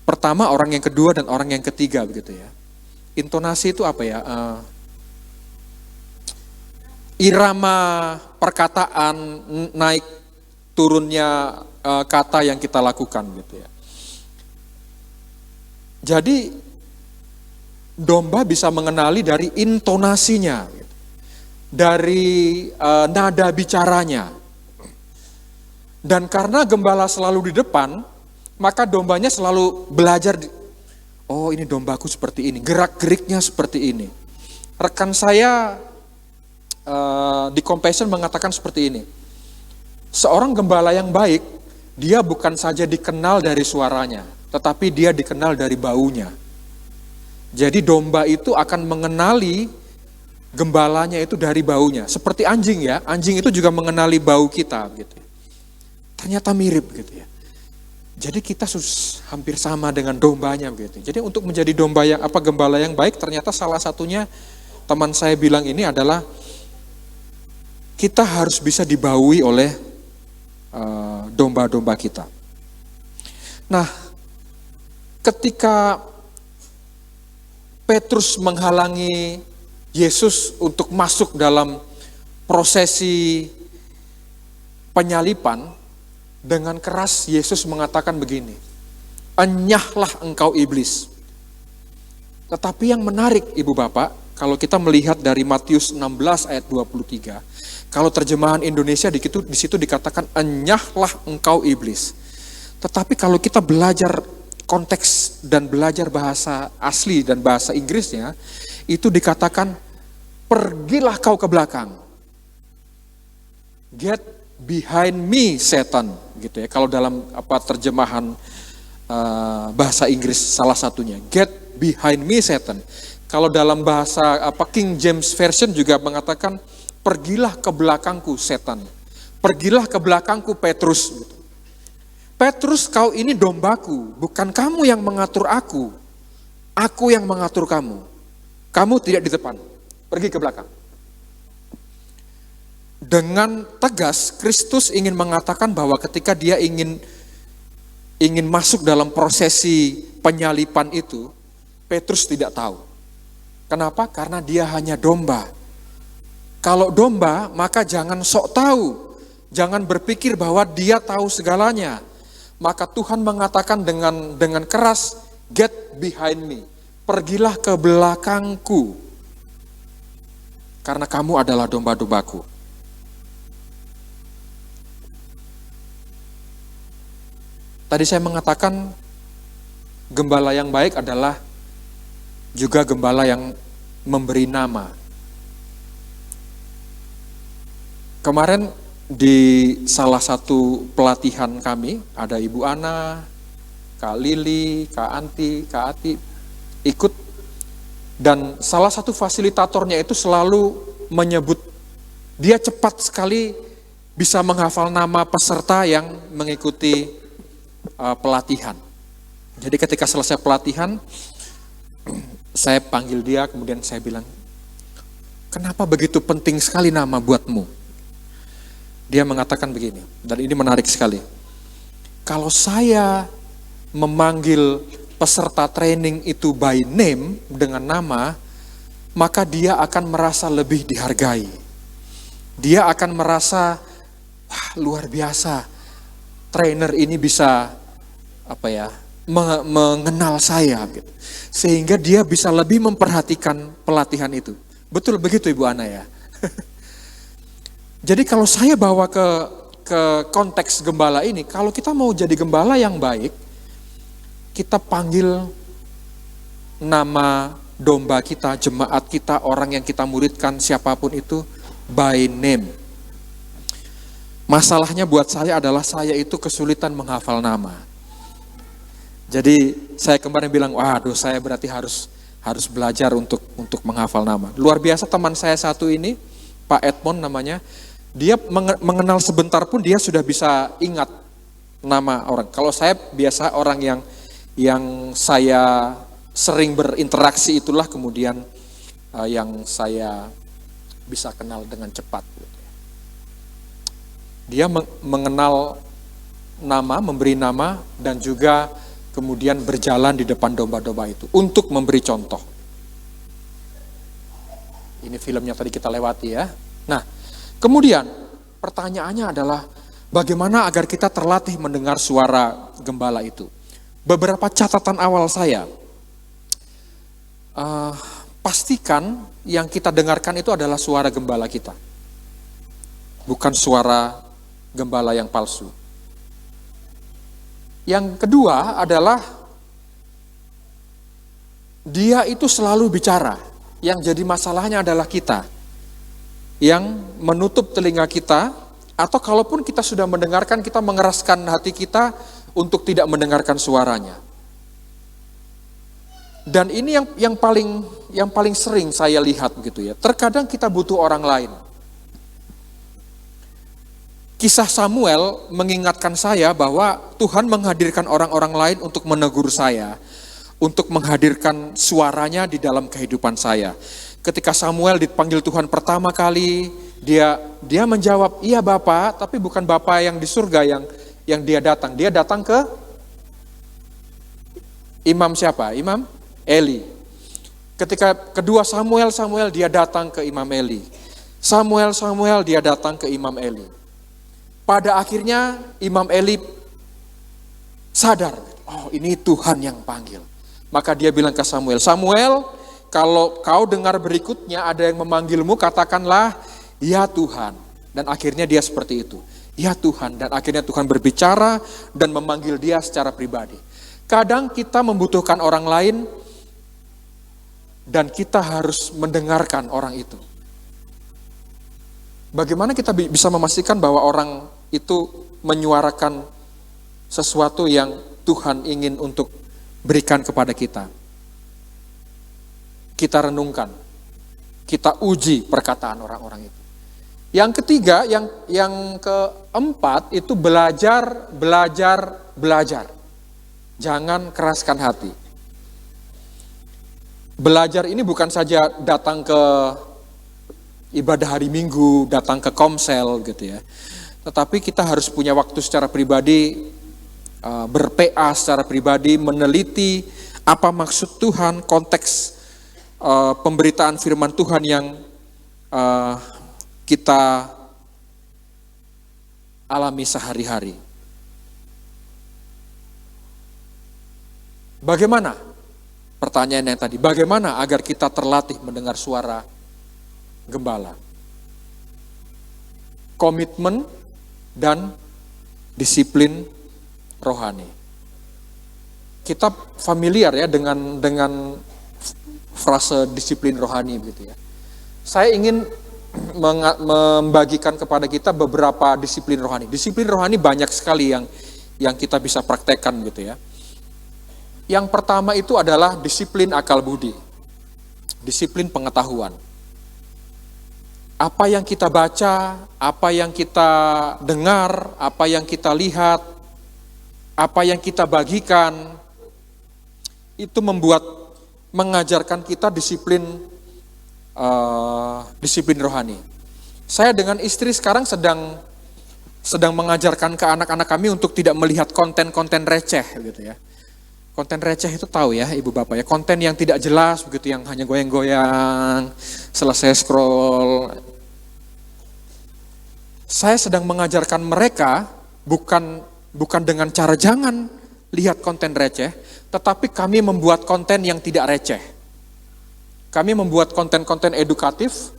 pertama, orang yang kedua, dan orang yang ketiga begitu ya. Intonasi itu apa ya? Irama perkataan, naik turunnya kata yang kita lakukan gitu ya. Jadi domba bisa mengenali dari intonasinya, gitu. Dari nada bicaranya. Dan karena gembala selalu di depan, maka dombanya selalu belajar, oh ini dombaku seperti ini, gerak-geriknya seperti ini. Rekan saya di Compassion mengatakan seperti ini, seorang gembala yang baik, dia bukan saja dikenal dari suaranya, tetapi dia dikenal dari baunya. Jadi domba itu akan mengenali gembalanya itu dari baunya. Seperti anjing ya, anjing itu juga mengenali bau kita gitu. Ternyata mirip gitu ya. Jadi kita hampir sama dengan dombanya gitu. Jadi untuk menjadi gembala yang baik, ternyata salah satunya teman saya bilang ini adalah kita harus bisa dibaui oleh domba-domba kita. Nah, ketika Petrus menghalangi Yesus untuk masuk dalam prosesi penyalipan, dengan keras Yesus mengatakan begini, "Enyahlah engkau iblis." Tetapi yang menarik Ibu Bapak, kalau kita melihat dari Matius 16 ayat 23, kalau terjemahan Indonesia di situ dikatakan enyahlah engkau iblis. Tetapi kalau kita belajar konteks dan belajar bahasa asli dan bahasa Inggrisnya, itu dikatakan pergilah kau ke belakang. Get behind me Satan gitu ya. Kalau dalam terjemahan bahasa Inggris salah satunya, get behind me Satan. Kalau dalam bahasa King James Version juga mengatakan pergilah ke belakangku setan. Pergilah ke belakangku Petrus gitu. Petrus, kau ini dombaku, bukan kamu yang mengatur aku yang mengatur kamu. Kamu tidak di depan, pergi ke belakang. dengan tegas Kristus ingin mengatakan bahwa ketika dia ingin masuk dalam prosesi penyalipan itu, Petrus tidak tahu. Kenapa? Karena dia hanya domba. Kalau domba, maka jangan sok tahu. Jangan berpikir bahwa dia tahu segalanya. Maka Tuhan mengatakan dengan keras, get behind me. Pergilah ke belakangku. Karena kamu adalah domba-dombaku. Tadi saya mengatakan gembala yang baik adalah juga gembala yang memberi nama. Kemarin di salah satu pelatihan kami, ada Ibu Ana, Kak Lili, Kak Anti, Kak Ati ikut. Dan salah satu fasilitatornya itu selalu menyebut, dia cepat sekali bisa menghafal nama peserta yang mengikuti pelatihan. Jadi ketika selesai pelatihan, saya panggil dia, kemudian saya bilang, kenapa begitu penting sekali nama buatmu? Dia mengatakan begini, dan ini menarik sekali. Kalau saya memanggil peserta training itu by name, dengan nama, maka dia akan merasa lebih dihargai. Dia akan merasa, wah luar biasa, trainer ini bisa mengenal saya, gitu. Sehingga dia bisa lebih memperhatikan pelatihan itu. Betul begitu Ibu Ana ya. Jadi kalau saya bawa ke konteks gembala ini, kalau kita mau jadi gembala yang baik, kita panggil nama domba kita, jemaat kita, orang yang kita muridkan, siapapun itu by name. Masalahnya buat saya adalah saya itu kesulitan menghafal nama. Jadi saya kemarin bilang, waduh saya berarti harus belajar untuk menghafal nama. Luar biasa teman saya satu ini, Pak Edmond namanya, dia mengenal sebentar pun dia sudah bisa ingat nama orang. Kalau saya biasa orang yang saya sering berinteraksi itulah kemudian yang saya bisa kenal dengan cepat. Dia mengenal nama, memberi nama, dan juga kemudian berjalan di depan domba-domba itu untuk memberi contoh. Ini filmnya tadi kita lewati ya. Nah, kemudian pertanyaannya adalah bagaimana agar kita terlatih mendengar suara gembala itu? Beberapa catatan awal saya. Pastikan yang kita dengarkan itu adalah suara gembala kita. Bukan suara gembala yang palsu. Yang kedua adalah dia itu selalu bicara. Yang jadi masalahnya adalah kita yang menutup telinga kita, atau kalaupun kita sudah mendengarkan, kita mengeraskan hati kita untuk tidak mendengarkan suaranya. Dan ini yang paling sering saya lihat begitu ya. Terkadang kita butuh orang lain. Kisah Samuel mengingatkan saya bahwa Tuhan menghadirkan orang-orang lain untuk menegur saya, untuk menghadirkan suaranya di dalam kehidupan saya. Ketika Samuel dipanggil Tuhan pertama kali, dia menjawab, iya Bapak, tapi bukan Bapak yang di surga yang dia datang. Dia datang ke imam siapa? Imam Eli. Ketika kedua Samuel dia datang ke Imam Eli. Samuel dia datang ke Imam Eli. Pada akhirnya Imam Eli sadar, oh ini Tuhan yang panggil. Maka dia bilang ke Samuel, kalau kau dengar berikutnya ada yang memanggilmu, katakanlah, ya Tuhan. Dan akhirnya dia seperti itu, ya Tuhan. Dan akhirnya Tuhan berbicara dan memanggil dia secara pribadi. Kadang kita membutuhkan orang lain dan kita harus mendengarkan orang itu. Bagaimana kita bisa memastikan bahwa orang itu menyuarakan sesuatu yang Tuhan ingin untuk berikan kepada kita? Kita renungkan, kita uji perkataan orang-orang itu. Yang ketiga, yang keempat itu belajar. Jangan keraskan hati. Belajar ini bukan saja datang ke ibadah hari Minggu, datang ke komsel gitu ya. Tetapi kita harus punya waktu secara pribadi, ber-PA secara pribadi, meneliti apa maksud Tuhan, konteks pemberitaan firman Tuhan yang kita alami sehari-hari. Bagaimana? Pertanyaan yang tadi, bagaimana agar kita terlatih mendengar suara gembala? Komitmen dan disiplin rohani. Kita familiar ya dengan frase disiplin rohani gitu ya. Saya ingin membagikan kepada kita beberapa disiplin rohani. Disiplin rohani banyak sekali yang kita bisa praktekkan gitu ya. Yang pertama itu adalah disiplin akal budi, disiplin pengetahuan. Apa yang kita baca, apa yang kita dengar, apa yang kita lihat, apa yang kita bagikan, itu mengajarkan kita disiplin rohani. Saya dengan istri sekarang sedang mengajarkan ke anak-anak kami untuk tidak melihat konten-konten receh gitu ya. Konten receh itu tahu ya ibu bapak ya, konten yang tidak jelas begitu, yang hanya goyang-goyang, selesai scroll. Saya sedang mengajarkan mereka bukan dengan cara jangan lihat konten receh, tetapi kami membuat konten yang tidak receh. Kami membuat konten-konten edukatif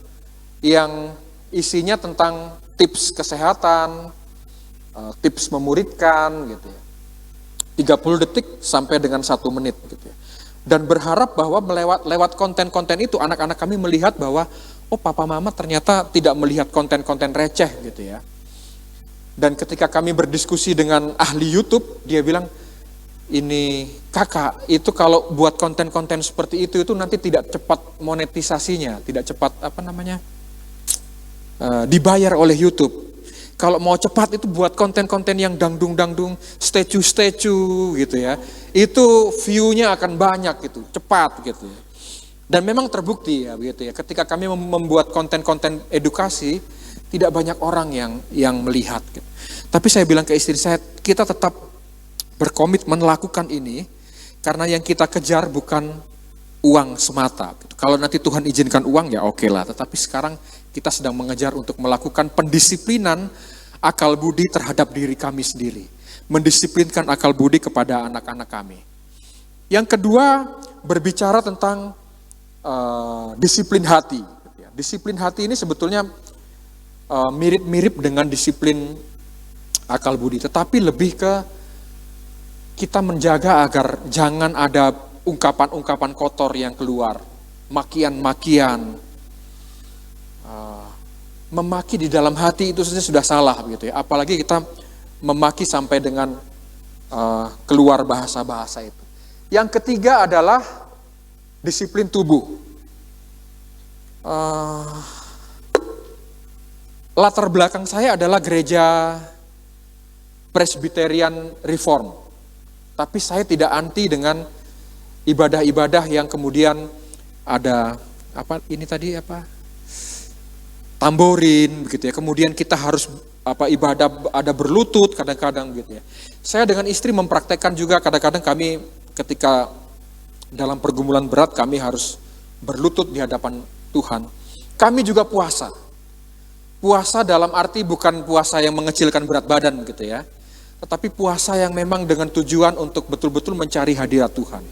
yang isinya tentang tips kesehatan, tips memuridkan gitu ya. 30 detik sampai dengan 1 menit gitu ya. Dan berharap bahwa lewat konten-konten itu anak-anak kami melihat bahwa oh papa mama ternyata tidak melihat konten-konten receh gitu ya. Dan ketika kami berdiskusi dengan ahli YouTube, dia bilang, ini kakak, itu kalau buat konten-konten seperti itu nanti tidak cepat monetisasinya, tidak cepat dibayar oleh YouTube. Kalau mau cepat itu buat konten-konten yang dangdung-dangdung, statue-statue gitu ya. Itu view-nya akan banyak gitu, cepat gitu ya. Dan memang terbukti ya begitu ya. Ketika kami membuat konten-konten edukasi, tidak banyak orang yang melihat gitu. Tapi saya bilang ke istri saya, kita tetap berkomitmen melakukan ini karena yang kita kejar bukan uang semata. Gitu. Kalau nanti Tuhan izinkan uang ya oke lah. Tetapi sekarang kita sedang mengejar untuk melakukan pendisiplinan akal budi terhadap diri kami sendiri. Mendisiplinkan akal budi kepada anak-anak kami. Yang kedua, berbicara tentang disiplin hati. Disiplin hati ini sebetulnya mirip-mirip dengan disiplin akal budi. Tetapi lebih ke kita menjaga agar jangan ada ungkapan-ungkapan kotor yang keluar. Makian-makian. Memaki di dalam hati itu saja sudah salah begitu ya. Apalagi kita memaki sampai dengan keluar bahasa-bahasa itu. Yang ketiga adalah disiplin tubuh. Latar belakang saya adalah gereja Presbyterian Reform. Tapi saya tidak anti dengan ibadah-ibadah yang kemudian ada tamborin begitu ya. Kemudian kita harus ibadah ada berlutut kadang-kadang gitu ya. Saya dengan istri mempraktekkan juga kadang-kadang kami ketika dalam pergumulan berat kami harus berlutut di hadapan Tuhan. Kami juga puasa. Puasa dalam arti bukan puasa yang mengecilkan berat badan gitu ya. Tetapi puasa yang memang dengan tujuan untuk betul-betul mencari hadirat Tuhan.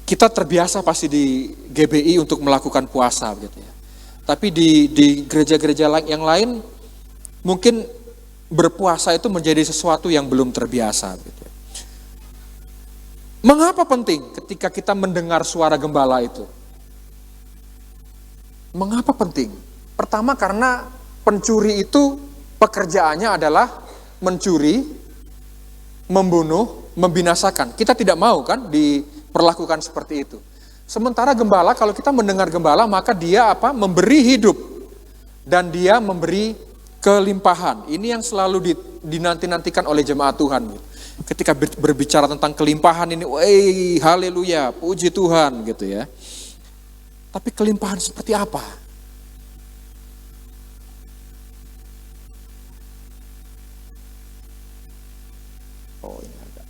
Kita terbiasa pasti di GBI untuk melakukan puasa gitu ya. Tapi di gereja-gereja yang lain mungkin berpuasa itu menjadi sesuatu yang belum terbiasa. Gitu. Mengapa penting ketika kita mendengar suara gembala itu? Mengapa penting? Pertama karena pencuri itu pekerjaannya adalah mencuri, membunuh, membinasakan. Kita tidak mau kan diperlakukan seperti itu. Sementara gembala, kalau kita mendengar gembala, maka dia memberi hidup. Dan dia memberi kelimpahan. Ini yang selalu dinanti-nantikan oleh jemaat Tuhan. Ketika berbicara tentang kelimpahan ini, haleluya, puji Tuhan gitu ya. Tapi kelimpahan seperti apa? Oh, ini ada.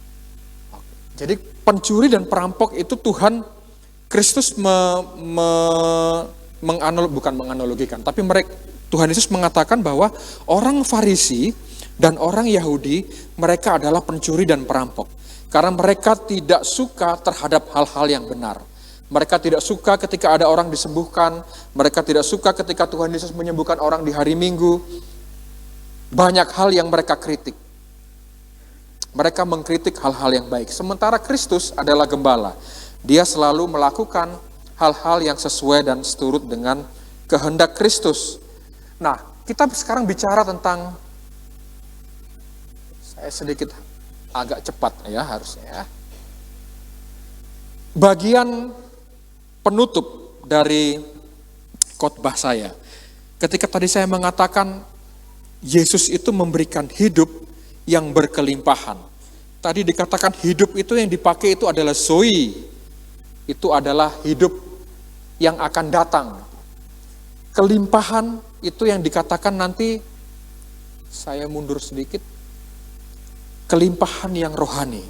Oke. Jadi pencuri dan perampok itu Tuhan Kristus bukan menganalogikan, tapi Tuhan Yesus mengatakan bahwa orang Farisi dan orang Yahudi, mereka adalah pencuri dan perampok. Karena mereka tidak suka terhadap hal-hal yang benar. Mereka tidak suka ketika ada orang disembuhkan, mereka tidak suka ketika Tuhan Yesus menyembuhkan orang di hari Minggu. Banyak hal yang mereka kritik. Mereka mengkritik hal-hal yang baik. Sementara Kristus adalah gembala. Dia selalu melakukan hal-hal yang sesuai dan seturut dengan kehendak Kristus. Nah, kita sekarang bicara tentang, saya sedikit agak cepat ya harusnya ya. Bagian penutup dari khotbah saya. Ketika tadi saya mengatakan Yesus itu memberikan hidup yang berkelimpahan. Tadi dikatakan hidup itu yang dipakai itu adalah zoe. Itu adalah hidup yang akan datang. Kelimpahan itu yang dikatakan nanti, saya mundur sedikit, kelimpahan yang rohani.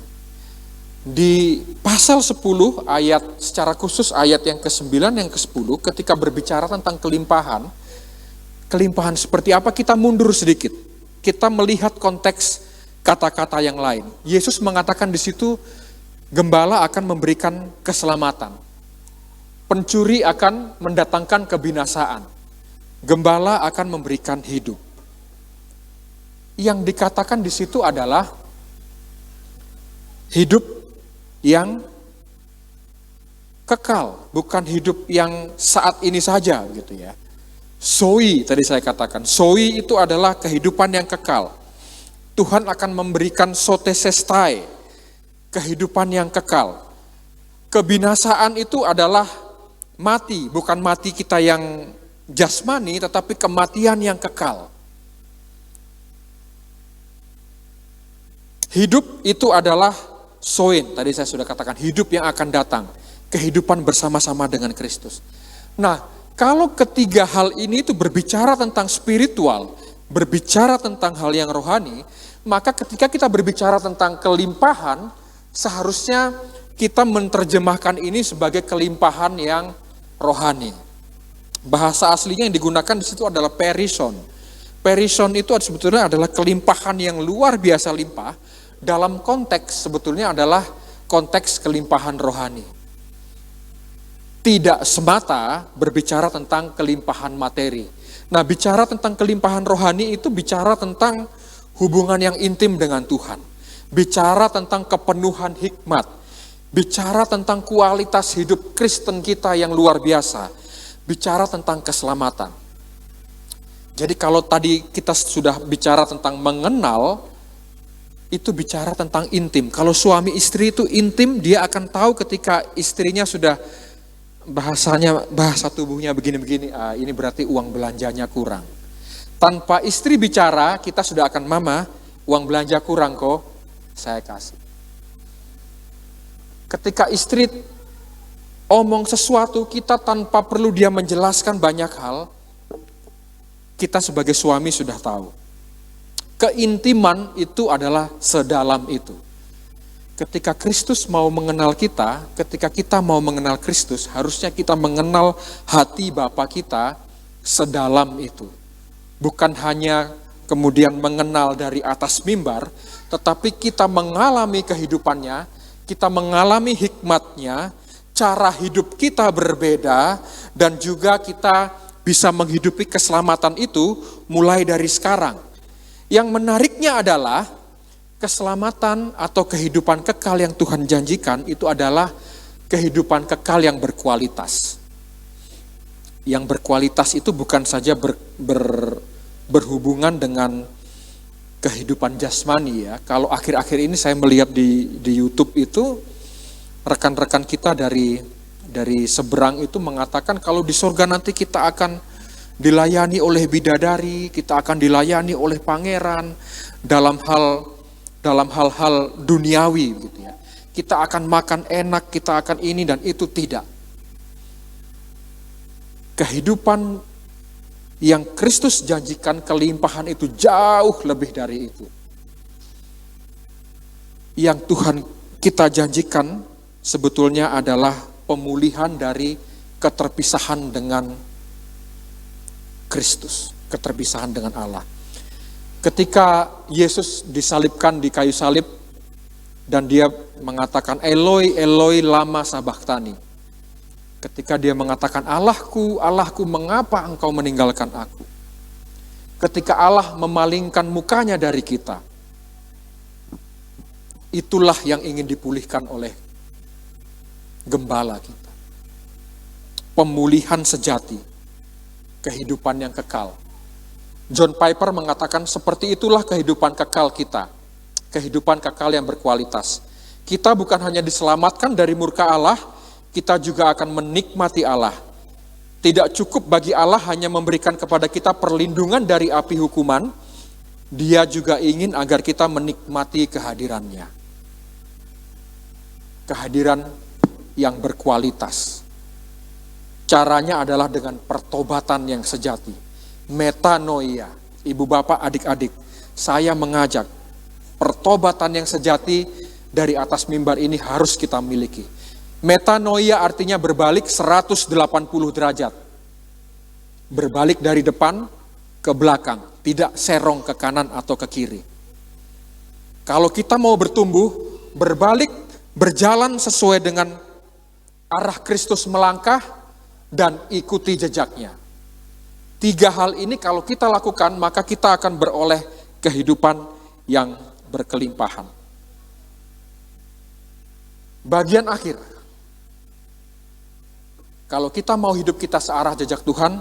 Di pasal 10 ayat secara khusus ayat yang ke-9 yang ke-10 ketika berbicara tentang kelimpahan seperti apa, kita mundur sedikit. Kita melihat konteks kata-kata yang lain. Yesus mengatakan di situ gembala akan memberikan keselamatan. Pencuri akan mendatangkan kebinasaan. Gembala akan memberikan hidup. Yang dikatakan di situ adalah hidup yang kekal, bukan hidup yang saat ini saja gitu ya. Zoe tadi saya katakan, zoe itu adalah kehidupan yang kekal. Tuhan akan memberikan sotesestai, kehidupan yang kekal. Kebinasaan itu adalah mati, bukan mati kita yang jasmani, tetapi kematian yang kekal. Hidup itu adalah soin, tadi saya sudah katakan, hidup yang akan datang. Kehidupan bersama-sama dengan Kristus. Nah, kalau ketiga hal ini itu berbicara tentang spiritual, berbicara tentang hal yang rohani, maka ketika kita berbicara tentang kelimpahan, seharusnya kita menerjemahkan ini sebagai kelimpahan yang rohani. Bahasa aslinya yang digunakan di situ adalah perison. Perison itu sebetulnya adalah kelimpahan yang luar biasa limpah, dalam konteks sebetulnya adalah konteks kelimpahan rohani. Tidak semata berbicara tentang kelimpahan materi. Nah, bicara tentang kelimpahan rohani itu bicara tentang hubungan yang intim dengan Tuhan. Bicara tentang kepenuhan hikmat. Bicara tentang kualitas hidup Kristen kita yang luar biasa. Bicara tentang keselamatan. Jadi kalau tadi kita sudah bicara tentang mengenal, itu bicara tentang intim. Kalau suami istri itu intim, dia akan tahu ketika istrinya sudah bahasa tubuhnya begini-begini, ini berarti uang belanjanya kurang. Tanpa istri bicara, kita sudah akan, mama, uang belanja kurang kok, saya kasih. Ketika istri omong sesuatu, kita tanpa perlu dia menjelaskan banyak hal, kita sebagai suami sudah tahu. Keintiman itu adalah sedalam itu. Ketika Kristus mau mengenal kita, ketika kita mau mengenal Kristus, harusnya kita mengenal hati Bapa kita sedalam itu. Bukan hanya kemudian mengenal dari atas mimbar, tetapi kita mengalami kehidupannya, kita mengalami hikmatnya, cara hidup kita berbeda, dan juga kita bisa menghidupi keselamatan itu mulai dari sekarang. Yang menariknya adalah keselamatan atau kehidupan kekal yang Tuhan janjikan itu adalah kehidupan kekal yang berkualitas. Yang berkualitas itu bukan saja berhubungan dengan kehidupan jasmani ya. Kalau akhir-akhir ini saya melihat di YouTube itu rekan-rekan kita dari seberang itu mengatakan kalau di surga nanti kita akan dilayani oleh bidadari, kita akan dilayani oleh pangeran dalam hal-hal duniawi gitu ya. Kita akan makan enak, kita akan ini dan itu, tidak. kehidupan yang Kristus janjikan kelimpahan itu jauh lebih dari itu. Yang Tuhan kita janjikan sebetulnya adalah pemulihan dari keterpisahan dengan Kristus, keterpisahan dengan Allah. Ketika Yesus disalibkan di kayu salib dan dia mengatakan Eloi, Eloi lama sabachthani. Ketika dia mengatakan Allahku, Allahku mengapa engkau meninggalkan aku? Ketika Allah memalingkan mukanya dari kita, itulah yang ingin dipulihkan oleh gembala kita. Pemulihan sejati, kehidupan yang kekal. John Piper mengatakan seperti itulah kehidupan kekal kita. Kehidupan kekal yang berkualitas. Kita bukan hanya diselamatkan dari murka Allah, kita juga akan menikmati Allah. Tidak cukup bagi Allah hanya memberikan kepada kita perlindungan dari api hukuman, Dia juga ingin agar kita menikmati kehadirannya. Kehadiran yang berkualitas. Caranya adalah dengan pertobatan yang sejati. Metanoia. Ibu bapak, adik-adik, saya mengajak pertobatan yang sejati dari atas mimbar ini harus kita miliki. Metanoia artinya berbalik 180 derajat. Berbalik dari depan ke belakang, tidak serong ke kanan atau ke kiri. Kalau kita mau bertumbuh, berbalik, berjalan sesuai dengan arah Kristus melangkah dan ikuti jejaknya. 3 hal ini kalau kita lakukan, maka kita akan beroleh kehidupan yang berkelimpahan. Bagian akhir. Kalau kita mau hidup kita searah jejak Tuhan,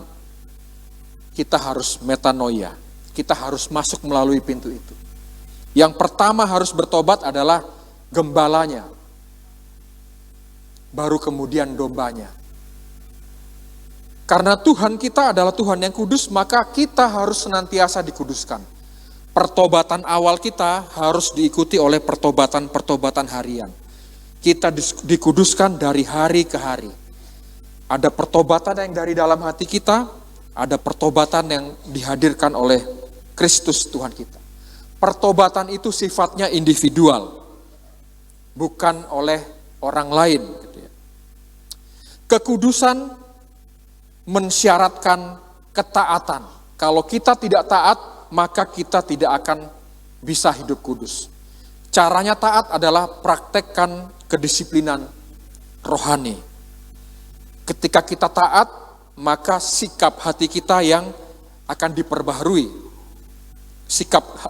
kita harus metanoia. Kita harus masuk melalui pintu itu. Yang pertama harus bertobat adalah gembalanya. Baru kemudian dombanya. Karena Tuhan kita adalah Tuhan yang kudus, maka kita harus senantiasa dikuduskan. Pertobatan awal kita harus diikuti oleh pertobatan-pertobatan harian. Kita dikuduskan dari hari ke hari. Ada pertobatan yang dari dalam hati kita, ada pertobatan yang dihadirkan oleh Kristus Tuhan kita. Pertobatan itu sifatnya individual, bukan oleh orang lain. Kekudusan mensyaratkan ketaatan. Kalau kita tidak taat, maka kita tidak akan bisa hidup kudus. Caranya taat adalah praktekkan kedisiplinan rohani. Ketika kita taat, maka sikap hati kita yang akan diperbaharui.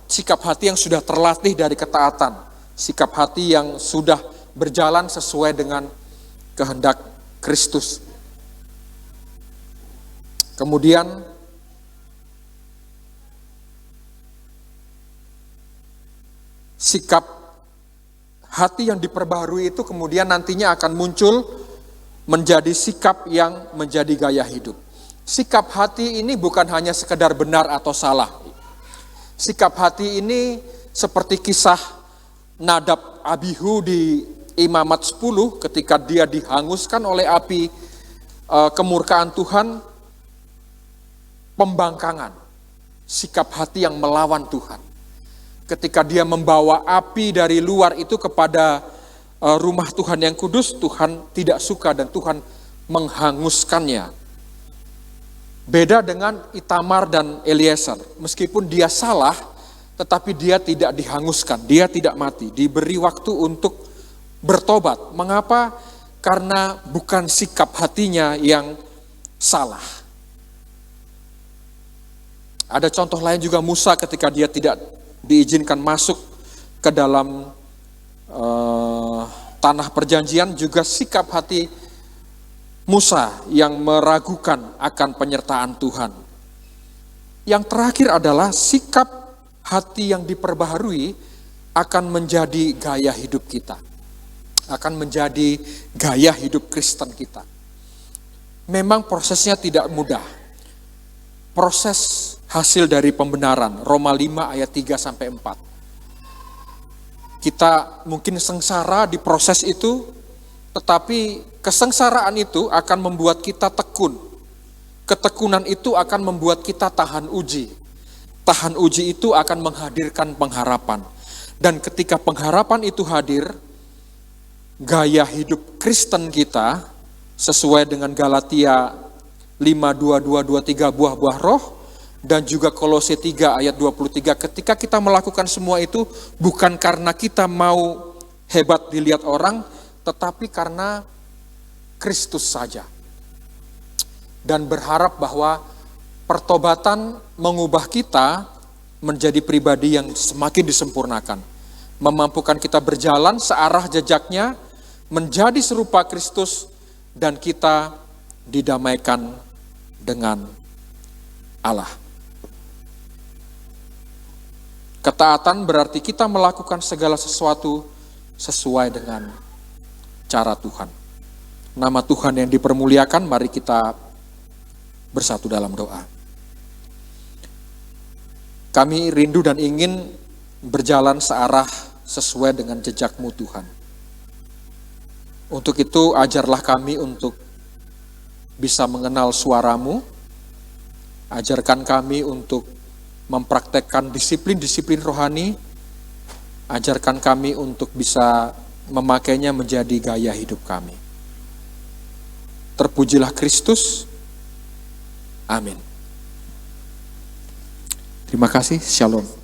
Sikap hati yang sudah terlatih dari ketaatan. Sikap hati yang sudah berjalan sesuai dengan kehendak Kristus. Kemudian, sikap hati yang diperbaharui itu kemudian nantinya akan muncul menjadi sikap yang menjadi gaya hidup. Sikap hati ini bukan hanya sekedar benar atau salah. Sikap hati ini seperti kisah Nadab Abihu di Imamat 10 ketika dia dihanguskan oleh api kemurkaan Tuhan, pembangkangan. Sikap hati yang melawan Tuhan. Ketika dia membawa api dari luar itu kepada rumah Tuhan yang kudus, Tuhan tidak suka dan Tuhan menghanguskannya. Beda dengan Itamar dan Eliezer. Meskipun dia salah, tetapi dia tidak dihanguskan, dia tidak mati. Diberi waktu untuk bertobat. Mengapa? Karena bukan sikap hatinya yang salah. Ada contoh lain juga Musa ketika dia tidak diizinkan masuk ke dalam tanah perjanjian, juga sikap hati Musa yang meragukan akan penyertaan Tuhan. Yang terakhir adalah sikap hati yang diperbaharui akan menjadi gaya hidup kita. Akan menjadi gaya hidup Kristen kita. Memang prosesnya tidak mudah. Proses hasil dari pembenaran, Roma 5 ayat 3-4. Kita mungkin sengsara di proses itu, tetapi kesengsaraan itu akan membuat kita tekun. Ketekunan itu akan membuat kita tahan uji. Tahan uji itu akan menghadirkan pengharapan. Dan ketika pengharapan itu hadir, gaya hidup Kristen kita sesuai dengan Galatia 5:22-23 buah-buah roh, dan juga Kolose 3 ayat 23, ketika kita melakukan semua itu bukan karena kita mau hebat dilihat orang, tetapi karena Kristus saja. Dan berharap bahwa pertobatan mengubah kita menjadi pribadi yang semakin disempurnakan, memampukan kita berjalan searah jejaknya, menjadi serupa Kristus, dan kita didamaikan dengan Allah. Ketaatan berarti kita melakukan segala sesuatu sesuai dengan cara Tuhan. Nama Tuhan yang dipermuliakan, mari kita bersatu dalam doa. Kami rindu dan ingin berjalan searah sesuai dengan jejak-Mu Tuhan. Untuk itu ajarlah kami untuk bisa mengenal suara-Mu, ajarkan kami untuk mempraktekkan disiplin-disiplin rohani, ajarkan kami untuk bisa memakainya menjadi gaya hidup kami. Terpujilah Kristus. Amin. Terima kasih. Shalom.